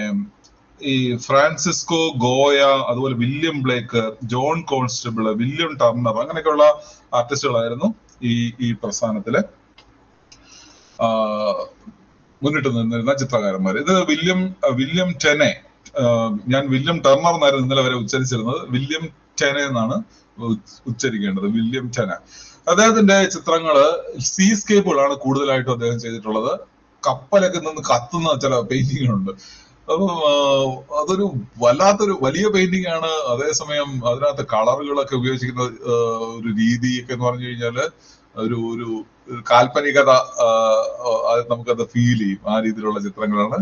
ഈ ഫ്രാൻസിസ്കോ ഗോയ, അതുപോലെ William Blake, John constable, William Turner, അങ്ങനെയൊക്കെയുള്ള ആർട്ടിസ്റ്റുകളായിരുന്നു ഈ പ്രസ്ഥാനത്തില് മുന്നിട്ട് നിന്നിരുന്ന ചിത്രകാരന്മാർ. ഇത് വില്യം ടെനെ, ഞാൻ വില്യം ടർണർ എന്നായിരുന്നു ഇന്നലെ വരെ ഉച്ചരിച്ചിരുന്നത്, വില്യം ടെനെ എന്നാണ് ഉച്ചരിക്കേണ്ടത്, വില്യം ടെന. അദ്ദേഹത്തിന്റെ ചിത്രങ്ങള് സീസ്കേപ്പുകളാണ് കൂടുതലായിട്ടും അദ്ദേഹം ചെയ്തിട്ടുള്ളത്. കപ്പലൊക്കെ നിന്ന് കത്തുന്ന ചില പെയിന്റിങ്ങുകളുണ്ട്. അപ്പം അതൊരു വല്ലാത്തൊരു വലിയ പെയിന്റിംഗ് ആണ്. അതേസമയം അതിനകത്ത് കളറുകളൊക്കെ ഉപയോഗിച്ചിരിക്കുന്ന ഒരു രീതിയൊക്കെ എന്ന് പറഞ്ഞു കഴിഞ്ഞാല് ഒരു കാൽപ്പനികത നമുക്കത് ഫീൽ ചെയ്യും. ആ രീതിയിലുള്ള ചിത്രങ്ങളാണ്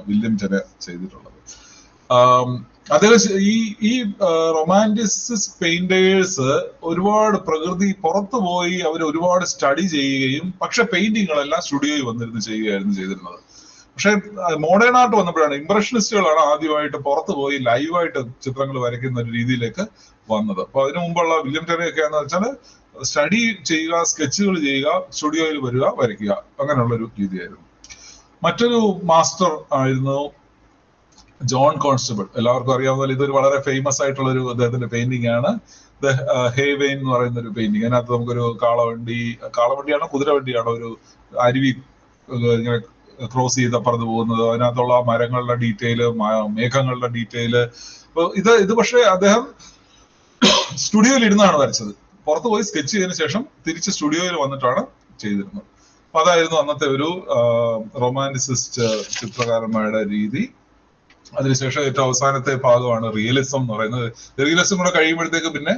വില്യം ടെന ചെയ്തിട്ടുള്ളത്. അദ്ദേഹം ഈ റൊമാൻറ്റിസിസ്റ്റ് പെയിന്റേഴ്സ് ഒരുപാട് പ്രകൃതി പുറത്തു പോയി അവർ ഒരുപാട് സ്റ്റഡി ചെയ്യുകയും, പക്ഷെ പെയിന്റിങ്ങുകളെല്ലാം സ്റ്റുഡിയോയിൽ വന്നിരുന്ന് ചെയ്യുകയായിരുന്നു ചെയ്തിരുന്നത്. പക്ഷെ മോഡേൺ ആർട്ട് വന്നപ്പോഴാണ് ഇംപ്രഷനിസ്റ്റുകളാണ് ആദ്യമായിട്ട് പുറത്തു പോയി ലൈവായിട്ട് ചിത്രങ്ങൾ വരയ്ക്കുന്ന ഒരു രീതിയിലേക്ക് വന്നത്. അപ്പൊ അതിനു മുമ്പുള്ള വില്യം ടെനയൊക്കെ എന്ന് വെച്ചാൽ സ്റ്റഡി ചെയ്യുക, സ്കെച്ചുകൾ ചെയ്യുക, സ്റ്റുഡിയോയിൽ വരിക, വരയ്ക്കുക, അങ്ങനെയുള്ള ഒരു രീതിയായിരുന്നു. മറ്റൊരു മാസ്റ്റർ ആയിരുന്നു ജോൺ കോൺസ്റ്റബിൾ. എല്ലാവർക്കും അറിയാവുന്ന ഇതൊരു വളരെ ഫേമസ് ആയിട്ടുള്ള ഒരു അദ്ദേഹത്തിന്റെ പെയിന്റിംഗ് ആണ്, ദ ഹേവെയിൻ എന്ന് പറയുന്ന ഒരു പെയിന്റിംഗ്. അതിനകത്ത് നമുക്കൊരു കാളവണ്ടിയാണോ കുതിരവണ്ടിയാണോ ഒരു അരുവി ഇങ്ങനെ ക്രോസ് ചെയ്ത് അപ്പുറത്ത് പോകുന്നത്, അതിനകത്തുള്ള മരങ്ങളുടെ ഡീറ്റെയില്, മേഘങ്ങളുടെ ഡീറ്റെയില്. ഇത് പക്ഷേ അദ്ദേഹം സ്റ്റുഡിയോയിൽ ഇരുന്നാണ് വരച്ചത്. പുറത്തു പോയി സ്കെച്ച് ചെയ്തതിനു ശേഷം തിരിച്ച് സ്റ്റുഡിയോയിൽ വന്നിട്ടാണ് ചെയ്തിരുന്നത്. അപ്പൊ അതായിരുന്നു അന്നത്തെ ഒരു റൊമാൻറ്റിസിസ്റ്റ് ചിത്രകാരന്മാരുടെ രീതി. അതിനുശേഷം ഏറ്റവും അവസാനത്തെ ഭാഗമാണ് റിയലിസം എന്ന് പറയുന്നത്. റിയലിസം കൂടെ കഴിയുമ്പോഴത്തേക്ക് പിന്നെ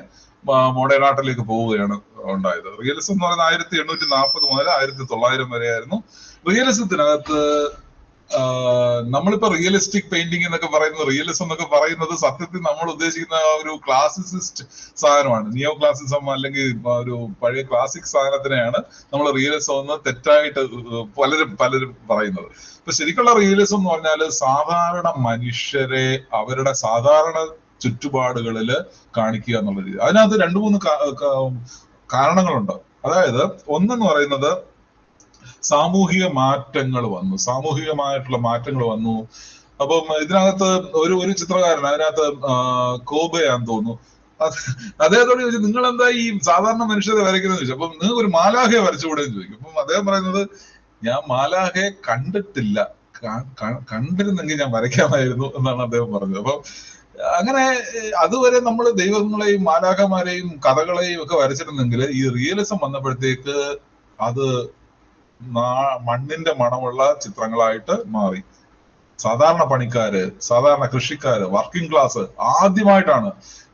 മോഡേൺ ആർട്ടിലേക്ക് പോവുകയാണ് ഉണ്ടായത്. റിയലിസം എന്ന് പറയുന്നത് 1840 മുതൽ 1900 വരെയായിരുന്നു. റിയലിസത്തിനകത്ത് നമ്മളിപ്പോ റിയലിസ്റ്റിക് പെയിന്റിംഗ് എന്നൊക്കെ പറയുന്നത്, റിയലിസം എന്നൊക്കെ പറയുന്നത് സത്യത്തിൽ നമ്മൾ ഉദ്ദേശിക്കുന്ന ഒരു ക്ലാസിസിസ്റ്റ് സാധനമാണ്. നിയോ ക്ലാസിസം അല്ലെങ്കിൽ ഒരു പഴയ ക്ലാസിക് സാധനത്തിനെയാണ് നമ്മൾ റിയലിസം എന്ന് തെറ്റായിട്ട് പലരും പറയുന്നത്. ഇപ്പൊ ശരിക്കുള്ള റിയലിസം എന്ന് പറഞ്ഞാല് സാധാരണ മനുഷ്യരെ അവരുടെ സാധാരണ ചുറ്റുപാടുകളില് കാണിക്കുക എന്നുള്ള രീതി. അതിനകത്ത് 2-3 കാരണങ്ങളുണ്ട്. അതായത് ഒന്നെന്ന് പറയുന്നത് സാമൂഹിക മാറ്റങ്ങൾ വന്നു, സാമൂഹികമായിട്ടുള്ള മാറ്റങ്ങൾ വന്നു. അപ്പം ഇതിനകത്ത് ഒരു ചിത്രകാരൻ, അതിനകത്ത് കോബയാന്ന് തോന്നുന്നു, അദ്ദേഹത്തോട് ചോദിച്ചു, നിങ്ങൾ എന്താ ഈ സാധാരണ മനുഷ്യരെ വരയ്ക്കുന്നത് ചോദിച്ചു. അപ്പം നിങ്ങൾക്ക് ഒരു മാലാഖയെ വരച്ചുകൂടെ എന്ന് ചോദിക്കും. അപ്പം അദ്ദേഹം പറയുന്നത്, ഞാൻ മാലാഖയെ കണ്ടിട്ടില്ല, കണ്ടിരുന്നെങ്കിൽ ഞാൻ വരയ്ക്കാമായിരുന്നു എന്നാണ് അദ്ദേഹം പറഞ്ഞത്. അപ്പം അങ്ങനെ അതുവരെ നമ്മൾ ദൈവങ്ങളെയും മാലാഖമാരെയും കഥകളെയും ഒക്കെ വരച്ചിരുന്നെങ്കിൽ ഈ റിയലിസം വന്നപ്പോഴത്തേക്ക് അത് മണ്ണിന്റെ മണമുള്ള ചിത്രങ്ങളായിട്ട് മാറി. സാധാരണ പണിക്കാര്, സാധാരണ കൃഷിക്കാര്, വർക്കിംഗ് ക്ലാസ് ആദ്യമായിട്ടാണ്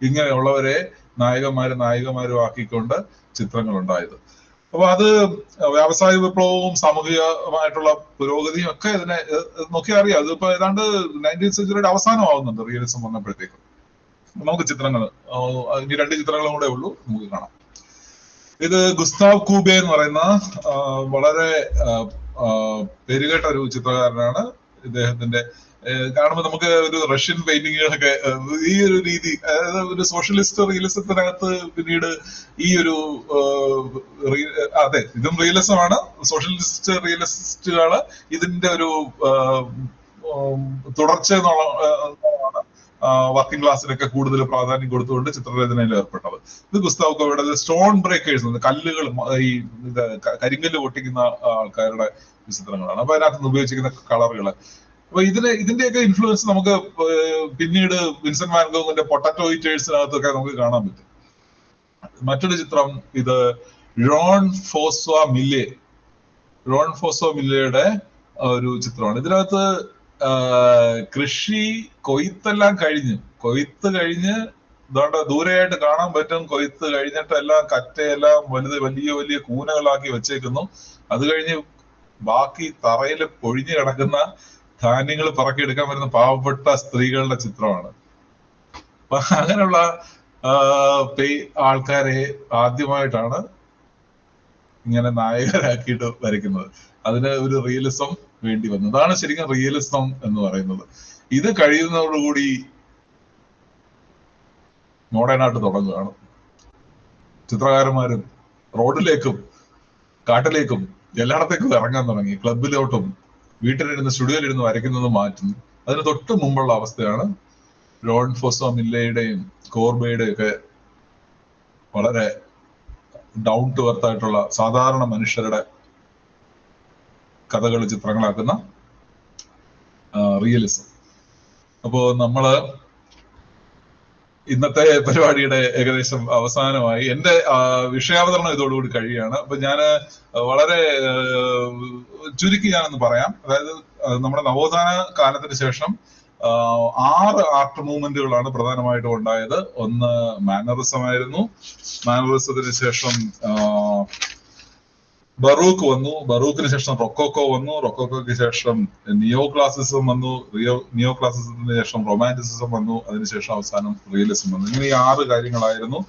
ഇങ്ങനെയുള്ളവരെ നായികമാരും ആക്കിക്കൊണ്ട് ചിത്രങ്ങൾ ഉണ്ടായത്. അപ്പൊ അത് വ്യാവസായിക വിപ്ലവവും സാമൂഹികമായിട്ടുള്ള പുരോഗതിയും ഒക്കെ ഇതിനെ നോക്കി അറിയാം. അതിപ്പോ ഏതാണ്ട് 19th സെഞ്ചുറിയുടെ അവസാനമാവുന്നുണ്ട് റിയലിസം വന്നപ്പോഴത്തേക്കും. നമുക്ക് ചിത്രങ്ങൾ ഇനി 2 ചിത്രങ്ങളും കൂടെ ഉള്ളൂ, നമുക്ക് കാണാം. ഇത് ഗുസ്താവ് കൂബെ എന്ന് പറയുന്ന വളരെ പേരുകേട്ട ഒരു ചിത്രകാരനാണ്. ഇദ്ദേഹത്തിന്റെ കാണുമ്പോൾ നമുക്ക് ഒരു റഷ്യൻ പെയിന്റിങ്ങുകളൊക്കെ ഈ ഒരു രീതി, അതായത് ഒരു സോഷ്യലിസ്റ്റ് റിയലിസത്തിനകത്ത് പിന്നീട് ഈ ഒരു അതെ, ഇതും റിയലിസമാണ്. സോഷ്യലിസ്റ്റ് റിയലിസ്റ്റുകള് ഇതിന്റെ ഒരു തുടർച്ച എന്നുള്ളതാണ് വർക്കിംഗ് ക്ലാസ്സിനൊക്കെ കൂടുതൽ പ്രാധാന്യം കൊടുത്തുകൊണ്ട് ചിത്രരചനയിൽ ഏർപ്പെട്ടത്. ഇത് ഗുസ്താവ് കോബയുടെ സ്റ്റോൺ ബ്രേക്കേഴ്സ്, കല്ലുകൾ, ഈ കരിങ്കല്ല് പൊട്ടിക്കുന്ന ആൾക്കാരുടെ ചിത്രങ്ങളാണ്. അപ്പൊ അതിനകത്ത് ഉപയോഗിച്ചിരിക്കുന്ന കളറുകള്, അപ്പൊ ഇതിന്റെയൊക്കെ ഇൻഫ്ലുവൻസ് നമുക്ക് പിന്നീട് വിൻസെന്റ് വാൻ ഗോഗിന്റെ പൊട്ടറ്റോ ഈറ്റേഴ്സിനകത്തൊക്കെ നമുക്ക് കാണാൻ പറ്റും. മറ്റൊരു ചിത്രം ഇത് റോൺ ഫോസ്വ മില്ലെ, റോൺ ഫോസ്വ മില്ലയുടെ ഒരു ചിത്രമാണ്. ഇതിനകത്ത് കൃഷി കൊയ്ത്തെല്ലാം കൊയ്ത്ത് കഴിഞ്ഞ് ഇതാണ്ട് ദൂരെയായിട്ട് കാണാൻ പറ്റും. കൊയ്ത്ത് കഴിഞ്ഞിട്ട് എല്ലാം കറ്റയെല്ലാം വലിയ വലിയ കൂനകളാക്കി വെച്ചേക്കുന്നു. അത് കഴിഞ്ഞ് ബാക്കി തറയിൽ പൊഴിഞ്ഞു കിടക്കുന്ന ധാന്യങ്ങൾ പറക്കിയെടുക്കാൻ വരുന്ന പാവപ്പെട്ട സ്ത്രീകളുടെ ചിത്രമാണ്. അപ്പൊ അങ്ങനെയുള്ള ആൾക്കാരെ ആദ്യമായിട്ടാണ് ഇങ്ങനെ നായകരാക്കിയിട്ട് വരയ്ക്കുന്നത്. അതിന് ഒരു റിയലിസം വേണ്ടി വന്നു. അതാണ് ശരിക്കും റിയലിസം എന്ന് പറയുന്നത്. ഇത് കഴിയുന്നതോടുകൂടി മോഡേൺ ആർട്ട് തുടങ്ങുകയാണ്. ചിത്രകാരന്മാരും റോഡിലേക്കും കാട്ടിലേക്കും എല്ലായിടത്തേക്കും ഇറങ്ങാൻ തുടങ്ങി. ക്ലബിലോട്ടും വീട്ടിലിരുന്ന് സ്റ്റുഡിയോയിലിരുന്ന് വരയ്ക്കുന്നത് മാറ്റുന്നു. അതിന് തൊട്ട് മുമ്പുള്ള അവസ്ഥയാണ് റോൺ ഫോസ്വ മില്ലയുടെയും കോർബയുടെയും ഒക്കെ വളരെ ഡൗൺ ടു എർത്ത് ആയിട്ടുള്ള സാധാരണ മനുഷ്യരുടെ കഥകൾ ചിത്രങ്ങളാക്കുന്ന റിയലിസം. അപ്പോ നമ്മള് ഇന്നത്തെ പരിപാടിയുടെ ഏകദേശം അവസാനമായി. എന്റെ വിഷയാവതരണം ഇതോടുകൂടി കഴിയുകയാണ്. അപ്പൊ ഞാന് വളരെ ചുരുക്കി ഞാനൊന്ന് പറയാം. അതായത് നമ്മുടെ നവോത്ഥാന കാലത്തിന് ശേഷം 6 ആർട്ട് മൂവ്മെന്റുകളാണ് പ്രധാനമായിട്ടും ഉണ്ടായത്. ഒന്ന് മാനറിസം ആയിരുന്നു. മാനറിസത്തിന് ശേഷം ബറൂക്ക് വന്നു. ബറൂക്കിന് ശേഷം റൊക്കോക്കോ വന്നു. റൊക്കോക്കോയ്ക്ക് ശേഷം നിയോ ക്ലാസിസം വന്നു. നിയോ ക്ലാസിസത്തിന് ശേഷം റൊമാൻറ്റിസിസം വന്നു. അതിനുശേഷം അവസാനം റിയലിസം വന്നു. ഇങ്ങനെ ഈ 6 കാര്യങ്ങളായിരുന്നു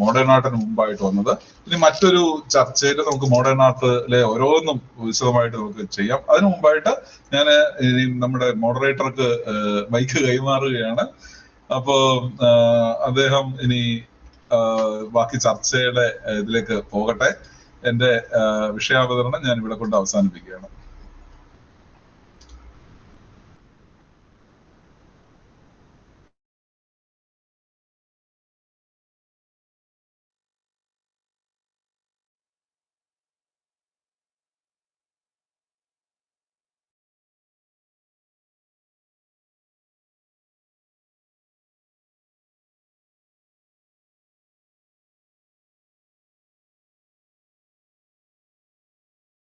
മോഡേൺ ആർട്ടിന് മുമ്പായിട്ട് വന്നത്. ഇനി മറ്റൊരു ചർച്ചയിൽ നമുക്ക് മോഡേൺ ആർട്ടിലെ ഓരോന്നും വിശദമായിട്ട് നമുക്ക് ചെയ്യാം. അതിനു മുമ്പായിട്ട് ഞാൻ നമ്മുടെ മോഡറേറ്റർക്ക് മൈക്ക് കൈമാറുകയാണ്. അപ്പോ അദ്ദേഹം ഇനി ബാക്കി ചർച്ചയുടെ ഇതിലേക്ക് പോകട്ടെ. എന്റെ വിഷയാവതരണം ഞാൻ ഇവിടെ കൊണ്ട് അവസാനിപ്പിക്കുകയാണ്.